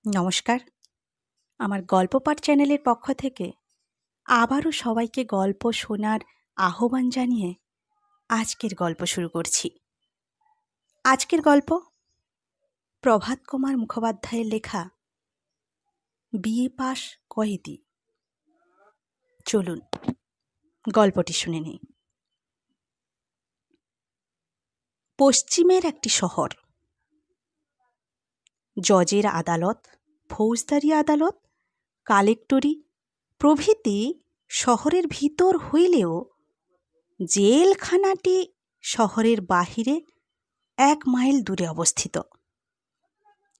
নমস্কার। আমার গল্প পাঠ চ্যানেলের পক্ষ থেকে আবারও সবাইকে গল্প শোনার আহ্বান জানিয়ে আজকের গল্প শুরু করছি। আজকের গল্প প্রভাত কুমার মুখোপাধ্যায়ের লেখা বিএ পাশ কয়েদি। চলুন গল্পটি শুনে নিই। পশ্চিমের একটি শহর। জজের আদালত, ফৌজদারি আদালত, কালেক্টরি প্রভৃতি শহরের ভিতর হইলেও জেলখানাটি শহরের বাহিরে 1 মাইল দূরে অবস্থিত।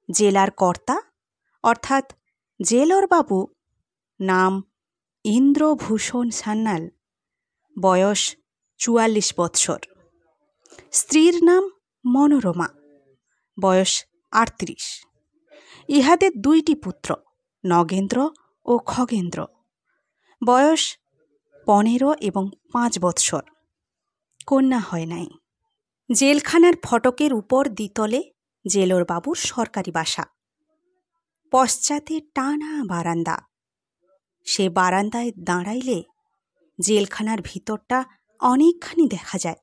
জেলার কর্তা অর্থাৎ জেলর বাবু নাম ইন্দ্রভূষণ সান্যাল, বয়স 44 বৎসর। স্ত্রীর নাম মনোরমা, বয়স 38। ইহাদের 2টি পুত্র, নগেন্দ্র ও খগেন্দ্র, বয়স 15 এবং 5 বৎসর। কন্যা হয় নাই। জেলখানার ফটকের উপর দ্বিতলে জেলর বাবুর সরকারি বাসা। পশ্চাতে টানা বারান্দা। সে বারান্দায় দাঁড়াইলে জেলখানার ভিতরটা অনেকখানি দেখা যায়।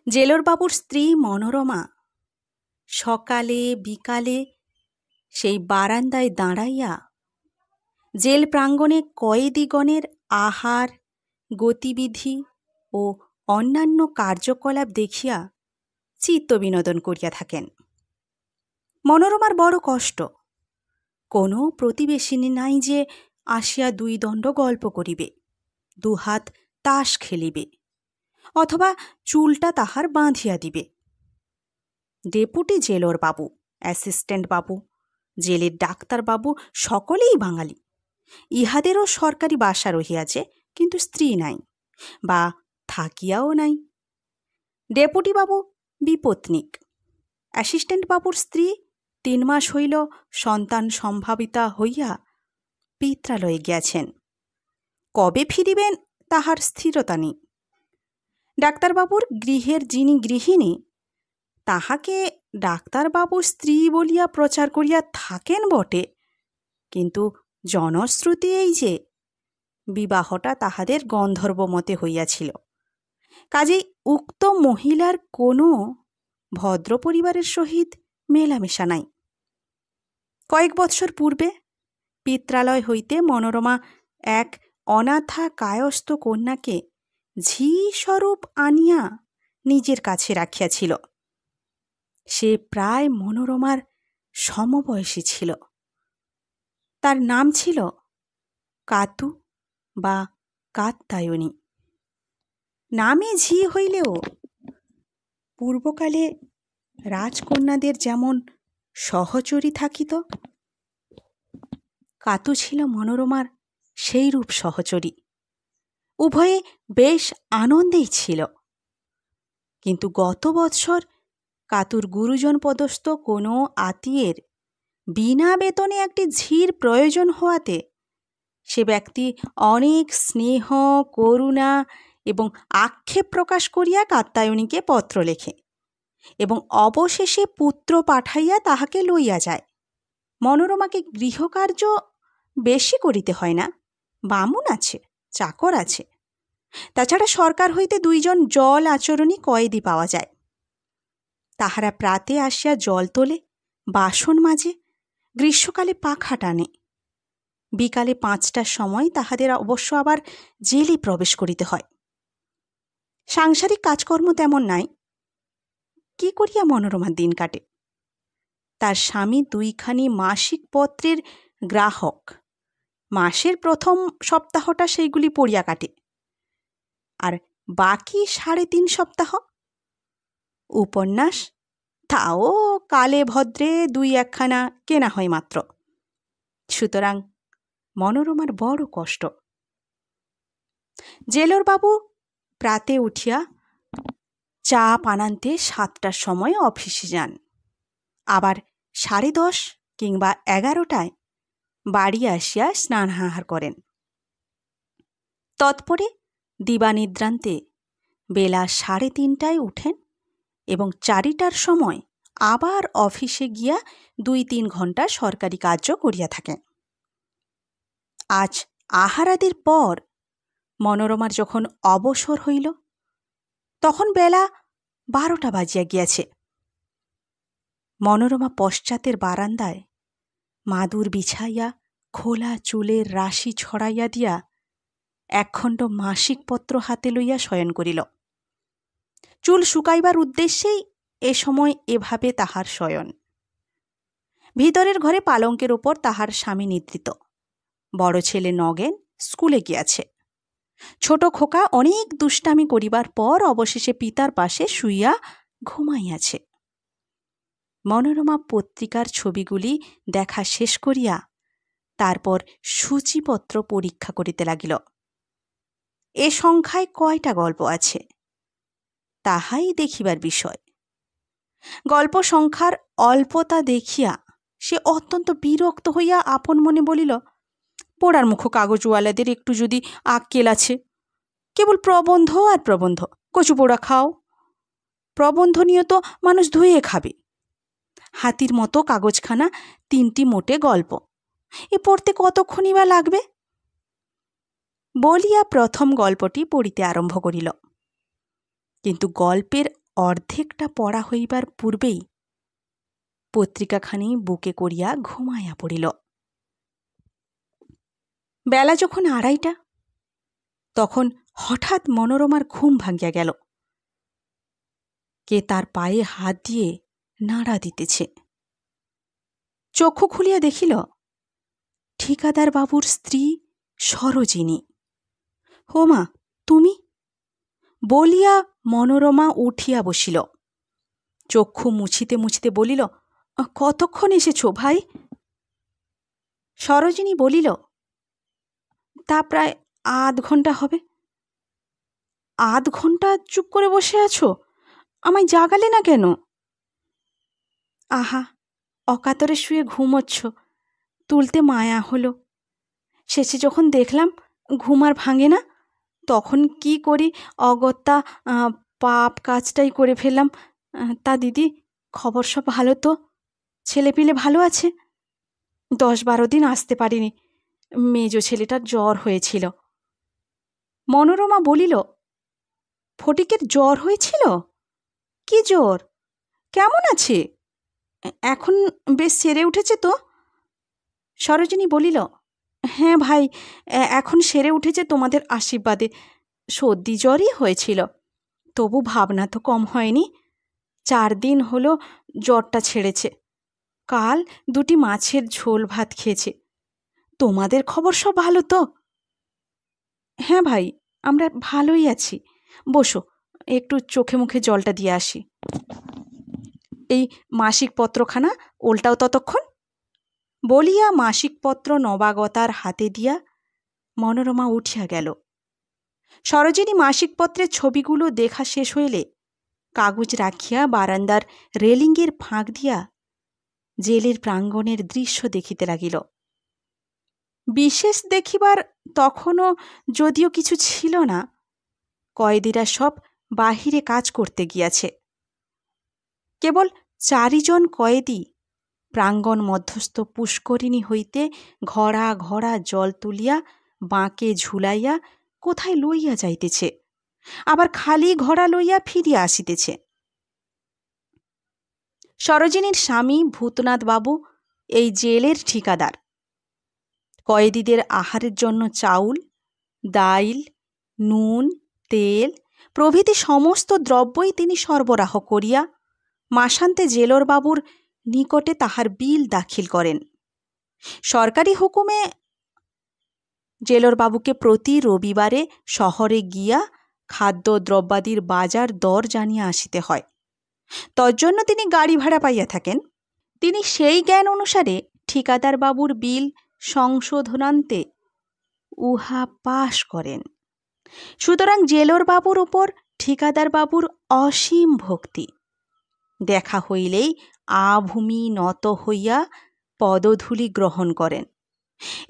জেলর বাবুর স্ত্রী মনোরমা সকালে বিকালে সেই বারান্দায় দাঁড়াইয়া জেল প্রাঙ্গণে কয়েদিগণের আহার, গতিবিধি ও অন্যান্য কার্যকলাপ দেখিয়া চিত্ত বিনোদন করিয়া থাকেন। মনোরমার বড় কষ্ট। কোনো প্রতিবেশিনী নাই যে আসিয়া 2 দণ্ড গল্প করিবে, 2 হাত তাস খেলিবে, অথবা চুলটা তাহার বাঁধিয়া দিবে। ডেপুটি জেলর বাবু, অ্যাসিস্ট্যান্ট বাবু, জেলের ডাক্তার বাবু সকলেই বাঙালি। ইহাদেরও সরকারি বাসা রহিয়াছে, কিন্তু স্ত্রী নাই বা থাকিয়াও নাই। ডেপুটি বাবু বিপত্নিক। অ্যাসিস্ট্যান্ট বাবুর স্ত্রী 3 মাস হইল সন্তান সম্ভাবিতা হইয়া পিত্রালয়ে গিয়াছেন। কবে ফিরিবেন তাহার স্থিরতা নেই। ডাক্তারবাবুর গৃহের যিনি গৃহিণী, তাহাকে ডাক্তারবাবুর স্ত্রী বলিয়া প্রচার করিয়া থাকেন বটে, কিন্তু জনশ্রুতি এই যে বিবাহটা তাহাদের গন্ধর্ব মতে হইয়াছিল। কাজেই উক্ত মহিলার কোনো ভদ্র পরিবারের সহিত মেলামেশা নাই। কয়েক বৎসর পূর্বে পিত্রালয় হইতে মনোরমা এক অনাথা কায়স্থ কন্যাকে ঝি স্বরূপ আনিয়া নিজের কাছে রাখিয়াছিল। সে প্রায় মনোরমার সমবয়সী ছিল। তার নাম ছিল কাতু বা কাত্যায়নী। নামে ঝি হইলেও পূর্বকালে রাজকন্যাদের যেমন সহচরী থাকিত, কাতু ছিল মনোরমার সেইরূপ সহচরী। উভয়ে বেশ আনন্দেই ছিল। কিন্তু গত বৎসর কাতুর গুরুজন পদস্থ কোনো আত্মীয়ের বিনা বেতনে একটি ঝির প্রয়োজন হওয়াতে সে ব্যক্তি অনেক স্নেহ, করুণা এবং আক্ষেপ প্রকাশ করিয়া কাত্যায়নীকে পত্র লেখে এবং অবশেষে পুত্র পাঠাইয়া তাহাকে লইয়া যায়। মনোরমাকে গৃহকার্য বেশি করিতে হয় না, বামুন আছে, চাকর আছে। তাছাড়া সরকার হইতে 2 জন জল আচরণী কয়েদি পাওয়া যায়। তাহারা প্রাতে আসিয়া জল তোলে, বাসন মাজে, গ্রীষ্মকালে পাখা টানে। বিকালে 5টার সময় তাহাদের অবশ্য আবার জেলে প্রবেশ করিতে হয়। সাংসারিক কাজকর্ম তেমন নাই। কি করিয়া মনোরমার দিন কাটে? তার স্বামী 2খানি মাসিক পত্রের গ্রাহক। মাসের প্রথম সপ্তাহটা সেইগুলি পড়িয়া কাটে, আর বাকি 3.5 সপ্তাহ উপন্যাস, তাও কালে ভদ্রে 2-1খানা কেনা হয় মাত্র। সুতরাং মনোরমার বড় কষ্ট। জেলর বাবু প্রাতে উঠিয়া চা পানান্তে 7টার সময় অফিসে যান, আবার 10:30 কিংবা 11টায় বাড়ি আসিয়া স্নানাহার করেন। তৎপরে দিবানিদ্রান্তে বেলা 3:30টায় উঠেন এবং 4টার সময় আবার অফিসে গিয়া 2-3 ঘণ্টা সরকারি কার্য করিয়া থাকেন। আজ আহারাদির পর মনোরমার যখন অবসর হইল, তখন বেলা 12টা বাজিয়া গিয়াছে। মনোরমা পশ্চাতের বারান্দায় মাদুর বিছাইয়া খোলা চুলের রাশি ছড়াইয়া দিয়া একখণ্ড মাসিক পত্র হাতে লইয়া শয়ন করিল। চুল শুকাইবার উদ্দেশ্যেই এ সময় এভাবে তাহার শয়ন। ভিতরের ঘরে পালঙ্কের ওপর তাহার স্বামী নিদ্রিত। বড় ছেলে নগেন স্কুলে গিয়াছে। ছোট খোকা অনেক দুষ্টামি করিবার পর অবশেষে পিতার পাশে শুইয়া ঘুমাইয়াছে। মনোরমা পত্রিকার ছবিগুলি দেখা শেষ করিয়া তারপর সূচিপত্র পরীক্ষা করিতে লাগিল। এ সংখ্যায় কয়টা গল্প আছে তাহাই দেখিবার বিষয়। গল্প সংখ্যার অল্পতা দেখিয়া সে অত্যন্ত বিরক্ত হইয়া আপন মনে বলিল, পোড়ার মুখো কাগজওয়ালাদের একটু যদি আক্কেল আছে, কেবল প্রবন্ধ আর প্রবন্ধ, কচু পোড়া খাও। প্রবন্ধ নিয়ে তো মানুষ ধুয়ে খাবে। হাতির মতো কাগজখানা 3টি মোটে গল্প, এ পড়তে কতক্ষণই বা লাগবে? বলিয়া প্রথম গল্পটি পড়িতে আরম্ভ করিল। কিন্তু গল্পের অর্ধেকটা পড়া হইবার পূর্বেই পত্রিকাখানি বুকে করিয়া ঘুমাইয়া পড়িল। বেলা যখন 2:30, তখন হঠাৎ মনোরমার ঘুম ভাঙ্গিয়া গেল। কে তার পায়ে হাত দিয়ে নাড়া দিতেছে। চক্ষু খুলিয়া দেখিল ঠিকাদার বাবুর স্ত্রী সরোজিনী। ও মা, তুমি? বলিয়া মনোরমা উঠিয়া বসিল। চক্ষু মুছিতে মুছিতে বলিল, কতক্ষণ এসেছ ভাই? সরোজিনী বলিল, তা প্রায় 1/2 ঘণ্টা হবে। 1/2 ঘণ্টা চুপ করে বসে আছো? আমায় জাগালে না কেন? আহা, অকাতরে শুয়ে ঘুমোচ্ছ, তুলতে মায়া হলো। শেষে যখন দেখলাম ঘুম আর ভাঙে না, তখন কি করি অগত্যা পাপ কাজটাই করে ফেললাম। তা দিদি, খবর সব ভালো তো? ছেলেপিলে ভালো আছে? 10-12 দিন আসতে পারিনি, মেজ ছেলেটার জ্বর হয়েছিল। মনোরমা বলিল, ফটিকের জ্বর হয়েছিল? কি জ্বর? কেমন আছে? এখন বেশ সেরে উঠেছে তো? সরোজিনী বলিল, হ্যাঁ ভাই, এখন সেরে উঠেছে তোমাদের আশীর্বাদে। সর্দি জ্বরই হয়েছিল, তবু ভাবনা তো কম হয়নি। 4 দিন হলো জ্বরটা ছেড়েছে। কাল 2টি মাছের ঝোল ভাত খেয়েছে। তোমাদের খবর সব ভালো তো? হ্যাঁ ভাই, আমরা ভালোই আছি। বসো, একটু চোখে মুখে জলটা দিয়ে আসি। এই মাসিক পত্রখানা ওলটাও ততক্ষণ। বলিয়া মাসিক পত্র নবাগতার হাতে দিয়া মনোরমা উঠিয়া গেল। সরোজিনী মাসিক পত্রের ছবিগুলো দেখা শেষ হইলে কাগজ রাখিয়া বারান্দার রেলিংয়ের ফাঁক দিয়া জেলের প্রাঙ্গণের দৃশ্য দেখিতে লাগিল। বিশেষ দেখিবার তখনও যদিও কিছু ছিল না, কয়েদিরা সব বাহিরে কাজ করতে গিয়াছে। কেবল 4 জন কয়েদি প্রাঙ্গণ মধ্যস্থ পুষ্করিণী হইতে ঘড়া ঘড়া জল তুলিয়া বাঁকে ঝুলাইয়া কোথায় লইয়া যাইতেছে, আবার খালি ঘড়া লইয়া ফিরিয়া আসিতেছে। সরোজিনীর স্বামী ভূতনাথ বাবু এই জেলের ঠিকাদার। কয়েদিদের আহারের জন্য চাউল, ডাইল, নুন, তেল প্রভৃতি সমস্ত দ্রব্যই তিনি সরবরাহ করিয়া মাসান্তে জেলর বাবুর নিকটে তাহার বিল দাখিল করেন। সরকারি হুকুমে জেলর বাবুকে প্রতি রবিবারে শহরে গিয়া খাদ্য দ্রব্যাদির বাজার দর জানিয়া আসিতে হয়। তজ্জন্য তিনি গাড়ি ভাড়া পাইয়া থাকেন। তিনি সেই জ্ঞান অনুসারে ঠিকাদার বাবুর বিল সংশোধনান্তে উহা পাশ করেন। সুতরাং জেলর বাবুর উপর ঠিকাদার বাবুর অসীম ভক্তি। দেখা হইলেই আভূমি নত হইয়া পদধূলি গ্রহণ করেন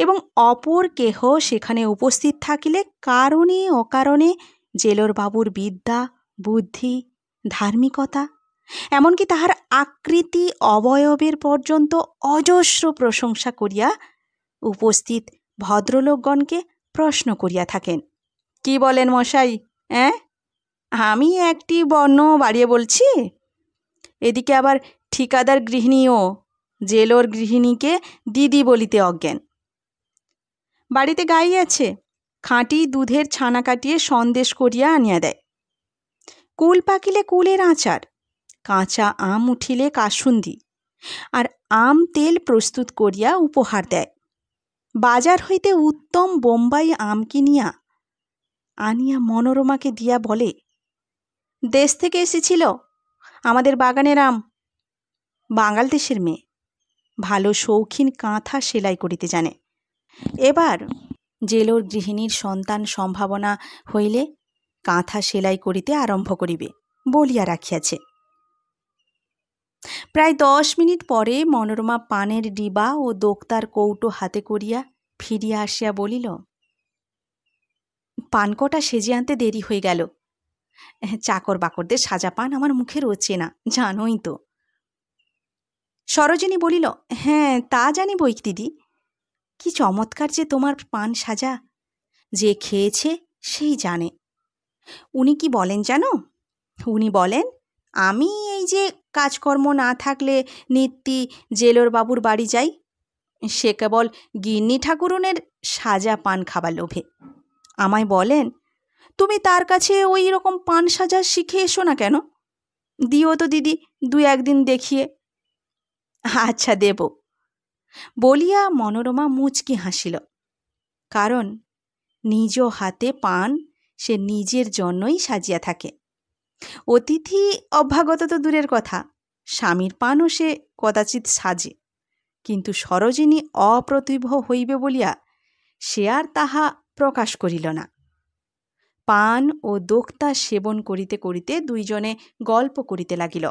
এবং অপর কেহ সেখানে উপস্থিত থাকিলে কারণে অকারণে জেলর বাবুর বিদ্যা, বুদ্ধি, ধার্মিকতা এমনকি তাহার আকৃতি অবয়বের পর্যন্ত অজস্র প্রশংসা করিয়া উপস্থিত ভদ্রলোকগণকে প্রশ্ন করিয়া থাকেন, কি বলেন মশাই? আমি একটি বর্ণ বাড়িয়ে বলছি? এদিকে আবার ঠিকাদার গৃহিণীও জেলোর গৃহিণীকে দিদি বলিতে অজ্ঞান। বাড়িতে গাই আছে, খাঁটি দুধের ছানা কাটিয়ে সন্দেশ করিয়া আনিয়া দেয়। কুল পাকিলে কুলের আচার, কাঁচা আম উঠিলে কাসুন্দি, আর আম তেল প্রস্তুত করিয়া উপহার দেয়। বাজার হইতে উত্তম বোম্বাই আম কিনিয়া আনিয়া মনোরমাকে দিয়া বলে, দেশ থেকে এসেছিল আমাদের বাগানের আম। বাঙাল দেশের মেয়ে, ভালো শৌখিন কাঁথা সেলাই করিতে জানে। এবার জেলোর গৃহিণীর সন্তান সম্ভাবনা হইলে কাঁথা সেলাই করিতে আরম্ভ করিবে বলিয়া রাখিয়াছে। প্রায় 10 মিনিট পরে মনোরমা পানের ডিবা ও দোক্তার কৌটো হাতে করিয়া ফিরিয়া আসিয়া বলিল, পানকটা সেজে আনতে দেরি হয়ে গেল। চাকর বাকরদের সাজা পান আমার মুখে রোচে না, জানোই তো। সরোজিনী বলিল, হ্যাঁ তা জানি বই দিদি, কি চমৎকার যে তোমার পান সাজা, যে খেয়েছে সেই জানে। উনি কি বলেন জানো? উনি বলেন, আমি এই যে কাজকর্ম না থাকলে নিত্যি জেলোর বাবুর বাড়ি যাই, সে কেবল গিন্নি ঠাকুরুনের সাজা পান খাবার লোভে। আমায় বলেন, তুমি তার কাছে ওই রকম পান সাজা শিখে এসো না কেন? দিও তো দিদি 2-1 দিন দেখিয়ে। আচ্ছা দেব বলিয়া মনোরমা মুচকি হাসিল। কারণ নিজ হাতে পান সে নিজের জন্যই সাজিয়া থাকে। অতিথি অভ্যাগত তো দূরের কথা, স্বামীর পানও সে কদাচিৎ সাজে, কিন্তু সরোজিনী অপ্রতিভ হইবে বলিয়া সে আর তাহা প্রকাশ করিল না। পান ও দোক্তা সেবন করিতে করিতে দুইজনে গল্প করিতে লাগিল।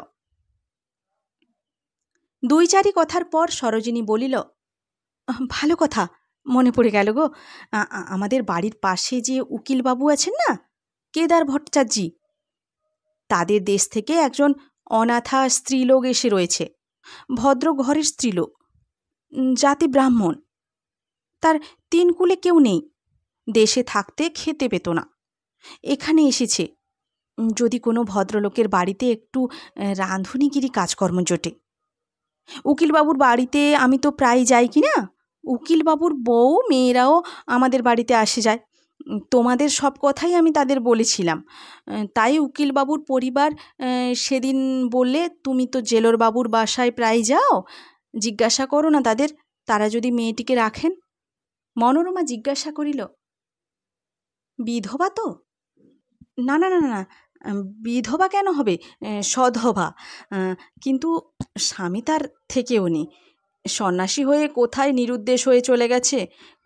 2-4 কথার পর সরোজিনী বলিল, ভালো কথা মনে পড়ে গেল গো, আমাদের বাড়ির পাশে যে উকিলবাবু আছেন না, কেদার ভট্টাচার্যি, তাদের দেশ থেকে একজন অনাথা স্ত্রীলোক এসে রয়েছে। ভদ্র ঘরের স্ত্রীলোক, জাতি ব্রাহ্মণ, তার 3 কুলে কেউ নেই, দেশে থাকতে খেতে পেত না, এখানে এসেছে। যদি কোনো ভদ্রলোকের বাড়িতে একটু রাঁধুনিগিরি কাজকর্ম জোটে। উকিলবাবুর বাড়িতে আমি তো প্রায় যাই কি না, উকিলবাবুর বউ মেয়েরাও আমাদের বাড়িতে আসে যায়। তোমাদের সব কথাই আমি তাদের বলেছিলাম। তাই উকিলবাবুর পরিবার সেদিন বললে, তুমি তো জেলোর বাবুর বাসায় প্রায় যাও, জিজ্ঞাসা করো না তাদের, তারা যদি মেয়েটিকে রাখেন। মনোরমা জিজ্ঞাসা করিল, বিধবা তো? না না না না, বিধবা কেন হবে, সধবা। কিন্তু স্বামী তার থেকেও নেই, সন্ন্যাসী হয়ে কোথায় নিরুদ্দেশ হয়ে চলে গেছে,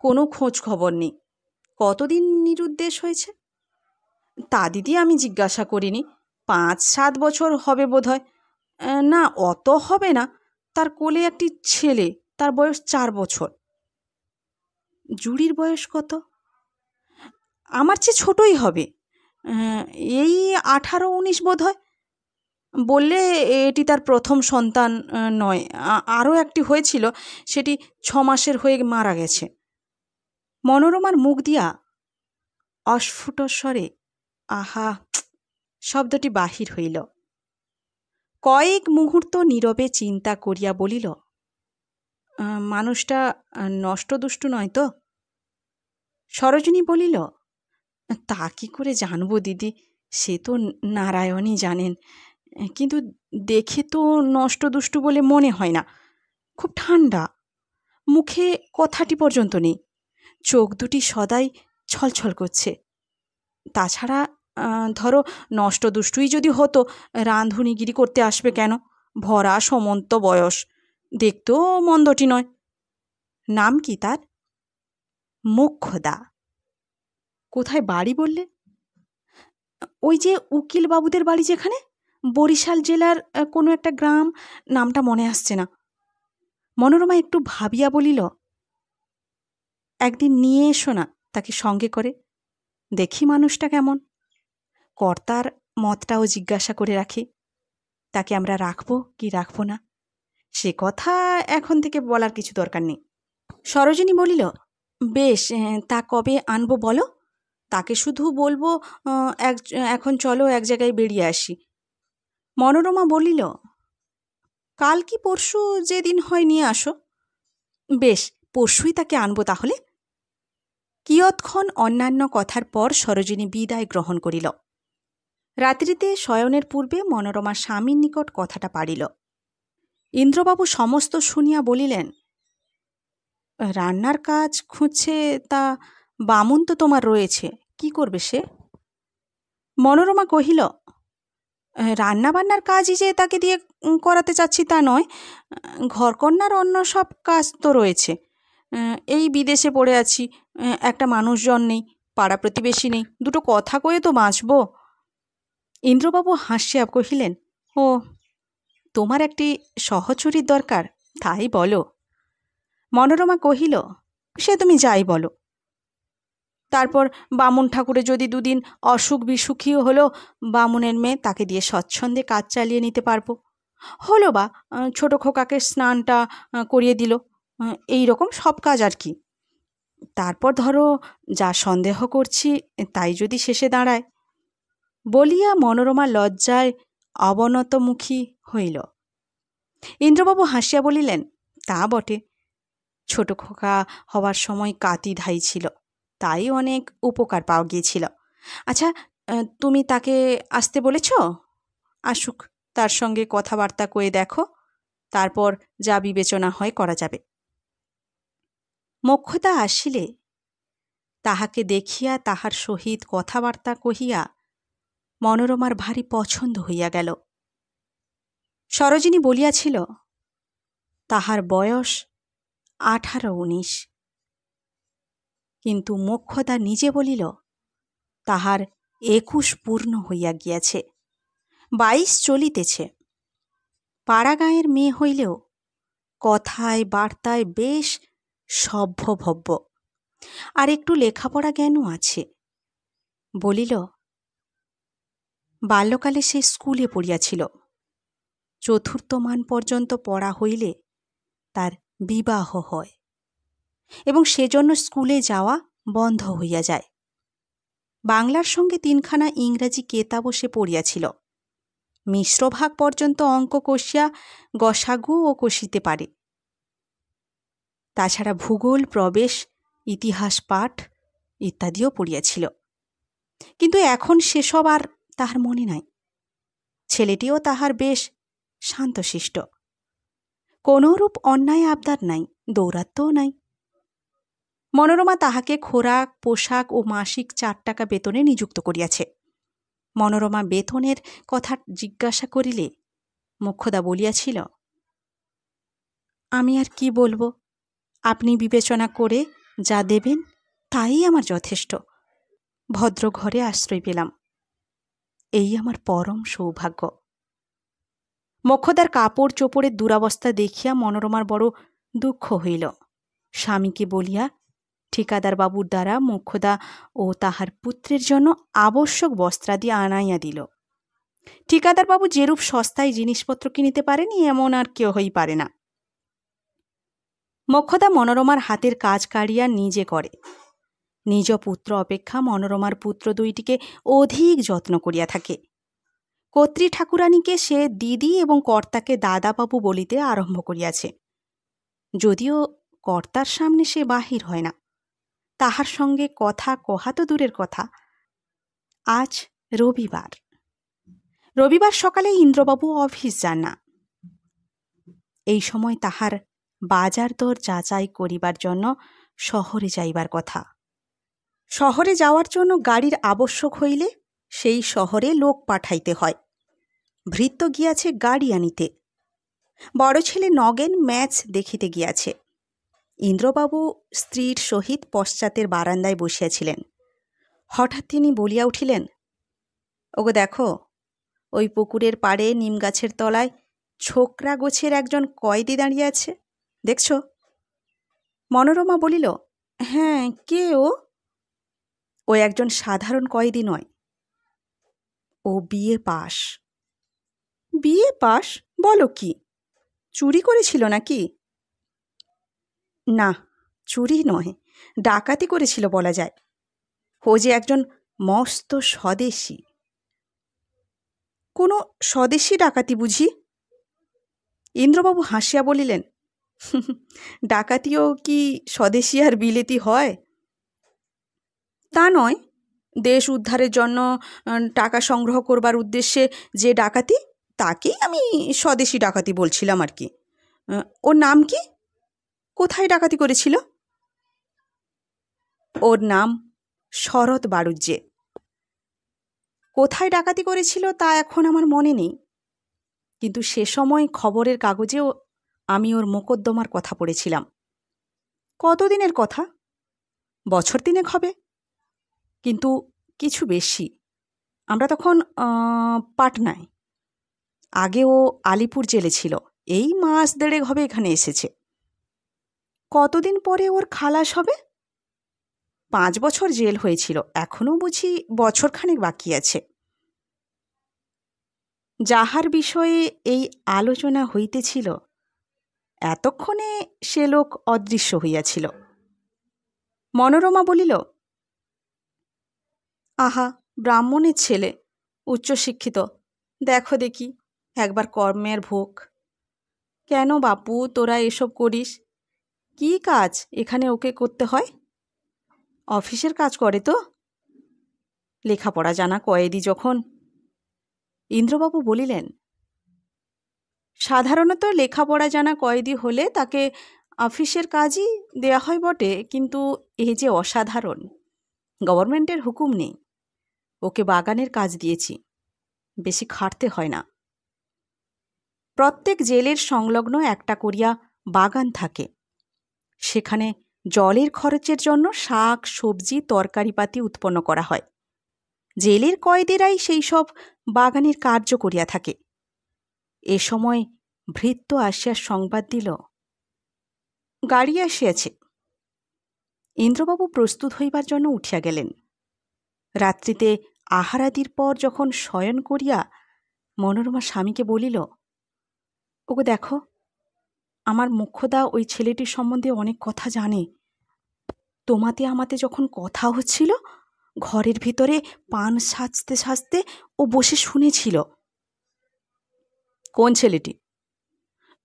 কোনো খোঁজ খবর নেই। কতদিন নিরুদ্দেশ হয়েছে তা দিদি আমি জিজ্ঞাসা করিনি, 5-7 বছর হবে বোধহয়। না অত হবে না, তার কোলে একটি ছেলে, তার বয়স 4 বছর। জুড়ির বয়স কত? আমার চেয়ে ছোটই হবে, এই 18-19 বোধ হয়। বললে এটি তার প্রথম সন্তান নয়, আরও একটি হয়েছিল, সেটি 6 মাসের হয়ে মারা গেছে। মনোরমার মুখ দিয়া অস্ফুট স্বরে আহা শব্দটি বাহির হইল। কয়েক মুহূর্ত নীরবে চিন্তা করিয়া বলিল, মানুষটা নষ্টদুষ্ট নয় তো? সরোজিনী বলিল, তা কি করে জানবো দিদি, সে তো নারায়ণই জানেন, কিন্তু দেখে তো নষ্টদুষ্ট বলে মনে হয় না। খুব ঠান্ডা, মুখে কথাটি পর্যন্ত নেই, চোখ দুটি সদাই ছলছল করছে। তাছাড়া ধরো নষ্টদুষ্টুই যদি হতো, রাঁধুনিগিরি করতে আসবে কেন? ভরা সমন্ত বয়স, দেখতেও মন্দটি নয়। নাম কি তার? মোক্ষদা। কোথায় বাড়ি বললে? ওই যে উকিল বাবুদের বাড়ি যেখানে, বরিশাল জেলার কোনো একটা গ্রাম, নামটা মনে আসছে না। মনোরমা একটু ভাবিয়া বলিল, একদিন নিয়ে এসো না তাকে সঙ্গে করে, দেখি মানুষটা কেমন, কর্তার মতটাও জিজ্ঞাসা করে রাখি। তাকে আমরা রাখবো কি রাখবো না সে কথা এখন থেকে বলার কিছু দরকার নেই। সরোজিনী বলিল, বেশ, তা কবে আনবো বলো? তাকে শুধু বলবো এখন চলো এক জায়গায় বেরিয়ে আসি। মনোরমা বলিল, কাল কি পরশু যেদিন হয় নিয়ে আসো। বেশ, পরশুই তাকে আনবো তাহলে। কিয়ৎক্ষণ অন্যান্য কথার পর সরোজিনী বিদায় গ্রহণ করিল। রাত্রিতে শয়নের পূর্বে মনোরমা স্বামীর নিকট কথাটা পাড়িল। ইন্দ্রবাবু সমস্ত শুনিয়া বলিলেন, রান্নার কাজ খুঁজছে, তা বামুন তো তোমার রয়েছে, কি করবে সে? মনোরমা কহিল, রান্নাবান্নার কাজই যে তাকে দিয়ে করাতে চাচ্ছি তা নয়, ঘরকন্নার অন্য সব কাজ তো রয়েছে। এই বিদেশে পড়ে আছি, একটা মানুষজন নেই, পাড়া প্রতিবেশী নেই, দুটো কথা কয়ে তো বাঁচব। ইন্দ্রবাবু হাসিয়া কহিলেন, ও, তোমার একটি সহচরীর দরকার, তাই বলো? মনোরমা কহিল, সে তুমি যাই বলো। তারপর বামুন ঠাকুরে যদি দুদিন অসুখ বিসুখীও হলো, বামুনের মেয়ে, তাকে দিয়ে স্বচ্ছন্দে কাজ চালিয়ে নিতে পারবো। হলো বা ছোটো খোকাকে স্নানটা করিয়ে দিল, এই রকম সব কাজ আর কি। তারপর ধরো যা সন্দেহ করছি তাই যদি শেষে দাঁড়ায়। বলিয়া মনোরমা লজ্জায় অবনতমুখী হইল। ইন্দ্রবাবু হাসিয়া বলিলেন, তা বটে, ছোট খোকা হওয়ার সময় কাতি ধাই ছিল, তাই অনেক উপকার পাওয়া গিয়েছিল। আচ্ছা, তুমি তাকে আসতে বলেছ? আসুক, তার সঙ্গে কথাবার্তা কয়ে দেখো, তারপর যা বিবেচনা হয় করা যাবে। মোক্ষদা আসিলে তাহাকে দেখিয়া তাহার সহিত কথাবার্তা কহিয়া মনোরমার ভারী পছন্দ হইয়া গেল। সরোজিনী বলিয়াছিল, তাহার বয়স 18-19, কিন্তু মোক্ষদা নিজে বলিল, তাহার 21 পূর্ণ হইয়া গিয়াছে, 22 চলিতেছে। পাড়াগাঁয়ের মেয়ে হইলেও কথায় বার্তায় বেশ সভ্যভব্য, আর একটু লেখাপড়া জ্ঞানও আছে। বলিল, বাল্যকালে সে স্কুলে পড়িয়াছিল, 4th মান পর্যন্ত পড়া হইলে তার বিবাহ হয় এবং সেজন্য স্কুলে যাওয়া বন্ধ হইয়া যায়। বাংলার সঙ্গে 3খানা ইংরাজি কেতাবও সে পড়িয়াছিল। মিশ্রভাগ পর্যন্ত অঙ্ক কষিয়া গসাগু ও কষিতে পারে। তাছাড়া ভূগোল, প্রবেশ, ইতিহাস পাঠ ইত্যাদিও পড়িয়াছিল, কিন্তু এখন সেসব আর তাহার মনে নাই। ছেলেটিও তাহার বেশ শান্তশিষ্ট, কোনরূপ অন্যায় আবদার নাই, দৌরাত্ম্যও নাই। মনোরমা তাহাকে খোরাক, পোশাক ও মাসিক 4 টাকা বেতনে নিযুক্ত করিয়াছে। মনোরমা বেতনের কথা জিজ্ঞাসা করিলে মোক্ষদা বলিয়াছিল, আমি আর কি বলবো, আপনি বিবেচনা করে যা দেবেন তাই আমার যথেষ্ট। ভদ্র ঘরে আশ্রয় পেলাম, এই আমার পরম সৌভাগ্য। মোক্ষদার কাপড় চোপড়ের দুরাবস্থা দেখিয়া মনোরমার বড় দুঃখ হইল। স্বামীকে বলিয়া ঠিকাদার বাবুর দ্বারা মোক্ষদা ও তাহার পুত্রের জন্য আবশ্যক বস্ত্রাদি আনাইয়া দিল। ঠিকাদার বাবু যেরূপ সস্তায় জিনিসপত্র কিনিতে পারেনি, এমন আর কেহই পারে না। মোক্ষদা মনোরমার হাতের কাজ কাড়িয়া নিজে করে। নিজ পুত্র অপেক্ষা মনোরমার পুত্র দুইটিকে অধিক যত্ন করিয়া থাকে। কর্ত্রী ঠাকুরানীকে সে দিদি এবং কর্তাকে দাদাবাবু বলিতে আরম্ভ করিয়াছে। যদিও কর্তার সামনে সে বাহির হয় না, তাহার সঙ্গে কথা কহা তো দূরের কথা। আজ রবিবার, রবিবার সকালে ইন্দ্রবাবু অফিস যান না। এই সময় তাহার বাজার দর যাচাই করিবার জন্য শহরে যাইবার কথা। শহরে যাওয়ার জন্য গাড়ির আবশ্যক হইলে সেই শহরে লোক পাঠাইতে হয়। ভৃত্য গিয়াছে গাড়ি আনিতে। বড় ছেলে নগেন ম্যাচ দেখিতে গিয়াছে। ইন্দ্রবাবু স্ত্রীর সহিত পশ্চাতের বারান্দায় বসিয়াছিলেন। হঠাৎ তিনি বলিয়া উঠিলেন, ওগো দেখো, ওই পুকুরের পাড়ে নিম গাছের তলায় ছোকরা গোছের একজন কয়েদি দাঁড়িয়ে আছে, দেখছ? মনোরমা বলিল, হ্যাঁ, কে ও? ও একজন সাধারণ কয়েদি নয়, ও বিএ পাস। BA pass? বলো কি, চুরি করেছিল নাকি? না, চুরি নয়, ডাকাতি করেছিল বলা যায়। ও যে একজন মস্ত স্বদেশী। কোনো স্বদেশী ডাকাতি বুঝি? ইন্দ্রবাবু হাসিয়া বলিলেন, ডাকাতিও কি স্বদেশী আর বিলেতি হয়? তা নয়, দেশ উদ্ধারের জন্য টাকা সংগ্রহ করবার উদ্দেশ্যে যে ডাকাতি, তাকেই আমি স্বদেশী ডাকাতি বলছিলাম আর কি। ওর নাম কি? কোথায় ডাকাতি করেছিল? ওর নাম শরৎ বাড়ুজ্যে। কোথায় ডাকাতি করেছিল তা এখন আমার মনে নেই, কিন্তু সে সময় খবরের কাগজেও আমি ওর মোকদ্দমার কথা পড়েছিলাম। কতদিনের কথা? বছর তিনেক হবে, কিন্তু কিছু বেশি। আমরা তখন পাটনায়। আগে ও আলিপুর জেলে ছিল, এই মাস দেড়েক হবে এখানে এসেছে। কতদিন পরে ওর খালাস হবে? 5 বছর জেল হয়েছিল, এখনও বুঝি বছরখানেক বাকি আছে। যাহার বিষয়ে এই আলোচনা হইতেছিল, এতক্ষণে সে লোক অদৃশ্য হইয়াছিল। মনোরমা বলিল, আহা, ব্রাহ্মণের ছেলে, উচ্চশিক্ষিত, দেখো দেখি একবার কর্মের ভোগ। কেন বাপু তোরা এসব করিস? কি কাজ এখানে ওকে করতে হয়? অফিসের কাজ করে তো? লেখাপড়া জানা কয়েদি যখন। ইন্দ্রবাবু বলিলেন, সাধারণত লেখাপড়া জানা কয়েদি হলে তাকে অফিসের কাজই দেয়া হয় বটে, কিন্তু এই যে অসাধারণ, গভর্নমেন্টের হুকুম নেই, ওকে বাগানের কাজ দিয়েছি, বেশি খাটতে হয় না। প্রত্যেক জেলের সংলগ্ন একটা করিয়া বাগান থাকে, সেখানে জলের খরচের জন্য শাক সবজি তরকারিপাতি উৎপন্ন করা হয়। জেলের কয়েদিরাই সেই সব বাগানের কার্য করিয়া থাকে। এ সময় ভৃত্য আসিয়া সংবাদ দিল, গাড়ি আসিয়াছে। ইন্দ্রবাবু প্রস্তুত হইবার জন্য উঠিয়া গেলেন। রাত্রিতে আহারাদির পর যখন শয়ন করিয়া মনোরমা স্বামীকে বলিল, ওগো দেখো, আমার মুখ্যদা ওই ছেলেটির সম্বন্ধে অনেক কথা জানে। তোমাতে আমাতে যখন কথা হচ্ছিল, ঘরের ভিতরে পান সাজতে সাজতে ও বসে শুনেছিল। কোন ছেলেটি?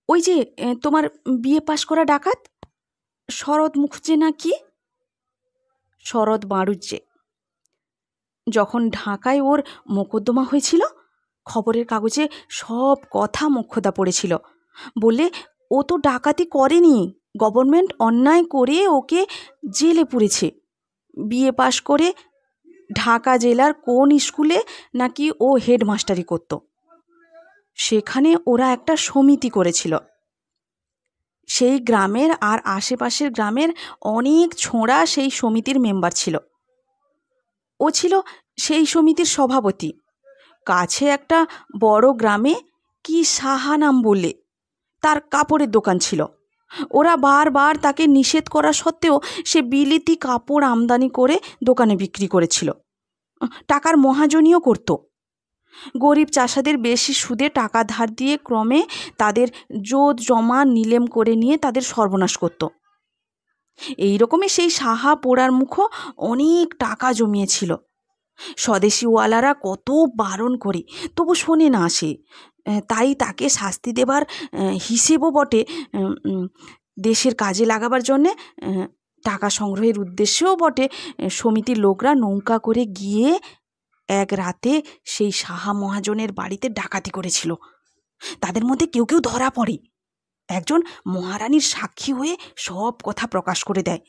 ওই যে তোমার বিএ পাশ করা ডাকাত, শরৎ মুখুজ্জে না কি? শরৎ বাড়ুজ্জে। যখন ঢাকায় ওর মোকদ্দমা হয়েছিল, খবরের কাগজে সব কথা মোক্ষদা পড়েছিল। বললে ও তো ডাকাতি করেনি, গভর্নমেন্ট অন্যায় করে ওকে জেলে পুরেছে। বিএ পাশ করে ঢাকা জেলার কোন স্কুলে নাকি ও হেডমাস্টারি করত, সেখানে ওরা একটা সমিতি করেছিল। সেই গ্রামের আর আশেপাশের গ্রামের অনেক ছোঁড়া সেই সমিতির মেম্বার ছিল। ও ছিল সেই সমিতির সভাপতি। কাছে একটা বড় গ্রামে কি সাহা নাম বলে তার কাপড়ের দোকান ছিল। ওরা বারবার তাকে নিষেধ করা সত্ত্বেও সে বিলেতি কাপড় আমদানি করে দোকানে বিক্রি করেছিল। টাকার মহাজনীও করত। গরিব চাষাদের বেশি সুদে টাকা ধার দিয়ে ক্রমে তাদের জোত জমা নিলেম করে নিয়ে তাদের সর্বনাশ করত। এই রকমই সেই সাহা পোড়ার মুখো অনেক টাকা জমিয়েছিল। স্বদেশিওয়ালারা কত বারণ করে, তবু শোনে না সে। তাই তাকে শাস্তি দেবার হিসেবও বটে, দেশের কাজে লাগাবার জন্যে, টাকা সংগ্রহের উদ্দেশ্যেও বটে, সমিতির লোকরা নৌকা করে গিয়ে এক রাতে সেই সাহা মহাজনের বাড়িতে ডাকাতি করেছিল। তাদের মধ্যে কেউ কেউ ধরা পড়ে। একজন মহারানীর সাক্ষী হয়ে সব কথা প্রকাশ করে দেয়।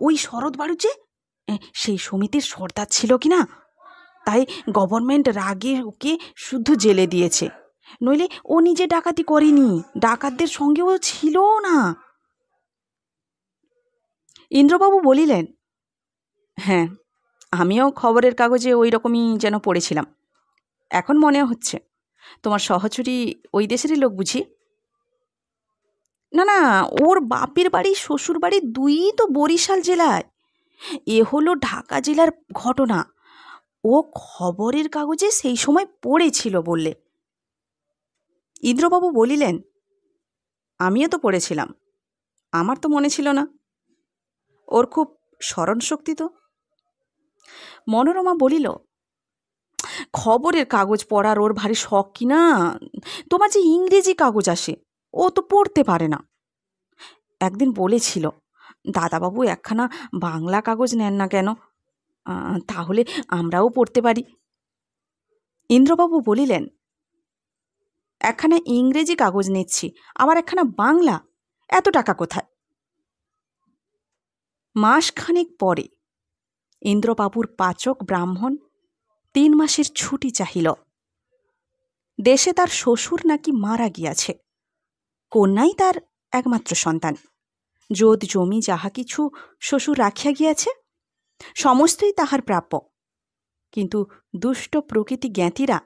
ওই শরৎ বাড়ুজ্জে সেই সমিতির সর্দার ছিল কি না, তাই গভর্নমেন্ট রাগে ওকে শুদ্ধ জেলে দিয়েছে। নইলে ও নিজে ডাকাতি করেনি, ডাকাতদের সঙ্গেও ছিল না। ইন্দ্রবাবু বলিলেন, হ্যাঁ, আমিও খবরের কাগজে ওই রকমই যেন পড়েছিলাম। এখন মনে হচ্ছে তোমার সহচরী ওই দেশেরই লোক বুঝি? না না, ওর বাপের বাড়ি শ্বশুর বাড়ি দুই তো বরিশাল জেলায়। এ হলো ঢাকা জেলার ঘটনা। ও খবরের কাগজে সেই সময় পড়েছিল বললে। ইন্দ্রবাবু বলিলেন, আমিও তো পড়েছিলাম, আমার তো মনে ছিল না। ওর খুব স্মরণশক্তি তো। মনোরমা বলিল, খবরের কাগজ পড়ার ওর ভারী শখ কি না। তোমার যে ইংরেজি কাগজ আসে ও তো পড়তে পারে না। একদিন বলেছিল, দাদাবাবু একখানা বাংলা কাগজ নেন না কেন, তাহলে আমরাও পড়তে পারি। ইন্দ্রবাবু বলিলেন, একখানা ইংরেজি কাগজ নিচ্ছি, আবার একখানা বাংলা, এত টাকা কোথায়? মাসখানেক পরে ইন্দ্রবাবুর পাচক ব্রাহ্মণ 3 মাসের ছুটি চাহিল। দেশে তার শ্বশুর নাকি মারা গিয়াছে। কন্যাই তার একমাত্র সন্তান। যোদ জমি যাহা কিছু শ্বশুর রাখিয়া গিয়াছে সমস্তই তাহার প্রাপ্য, কিন্তু দুষ্ট প্রকৃতি জ্ঞাতিরা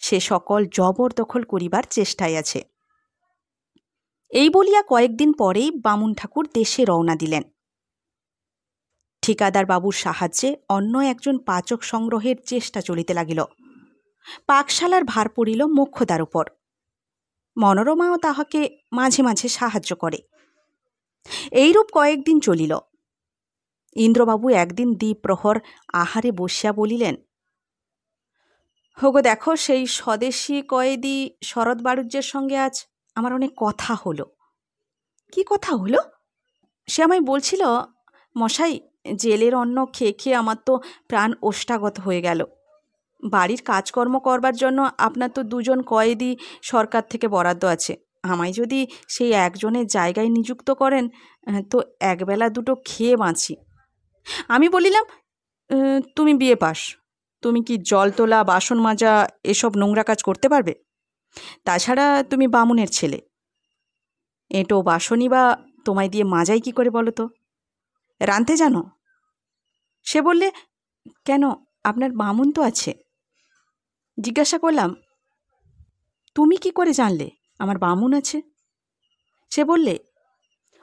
সে সকল জবরদখল করিবার চেষ্টায় আছে। এই বলিয়া কয়েকদিন পরেই বামুন ঠাকুর দেশে রওনা দিলেন। ঠিকাদার বাবুর সাহায্যে অন্য একজন পাচক সংগ্রহের চেষ্টা চলিতে লাগিল। পাকশালার ভার পড়িল মোক্ষদার উপর। মনোরমাও তাহাকে মাঝে মাঝে সাহায্য করে। এইরূপ কয়েকদিন চলিল। ইন্দ্রবাবু একদিন দ্বিপ্রহর আহারে বসিয়া বলিলেন, হোগো দেখো, সেই স্বদেশী কয়েদি শরৎ বাড়ুজ্যের সঙ্গে আজ আমার অনেক কথা হলো। কি কথা হলো? সে আমায় বলছিল, মশাই, জেলের অন্ন খেয়ে খেয়ে আমার তো প্রাণ ওষ্ঠাগত হয়ে গেল। বাড়ির কাজকর্ম করবার জন্য আপনার তো 2 জন কয়েদি সরকার থেকে বরাদ্দ আছে। আমায় যদি সেই একজনের জায়গায় নিযুক্ত করেন তো একবেলা দুটো খেয়ে বাঁচি। আমি বলিলাম, তুমি বিয়ে পাস, তুমি কি জল তোলা, বাসন মাজা এসব নোংরা কাজ করতে পারবে? তাছাড়া তুমি বামুনের ছেলে, এঁটো বাসনই বা তোমায় দিয়ে মাজাই কি করে বলো তো? রাঁধতে জানো? সে বললে, কেন, আপনার বামুন তো আছে। জিজ্ঞাসা করলাম, তুমি কি করে জানলে আমার বামুন আছে? সে বললে,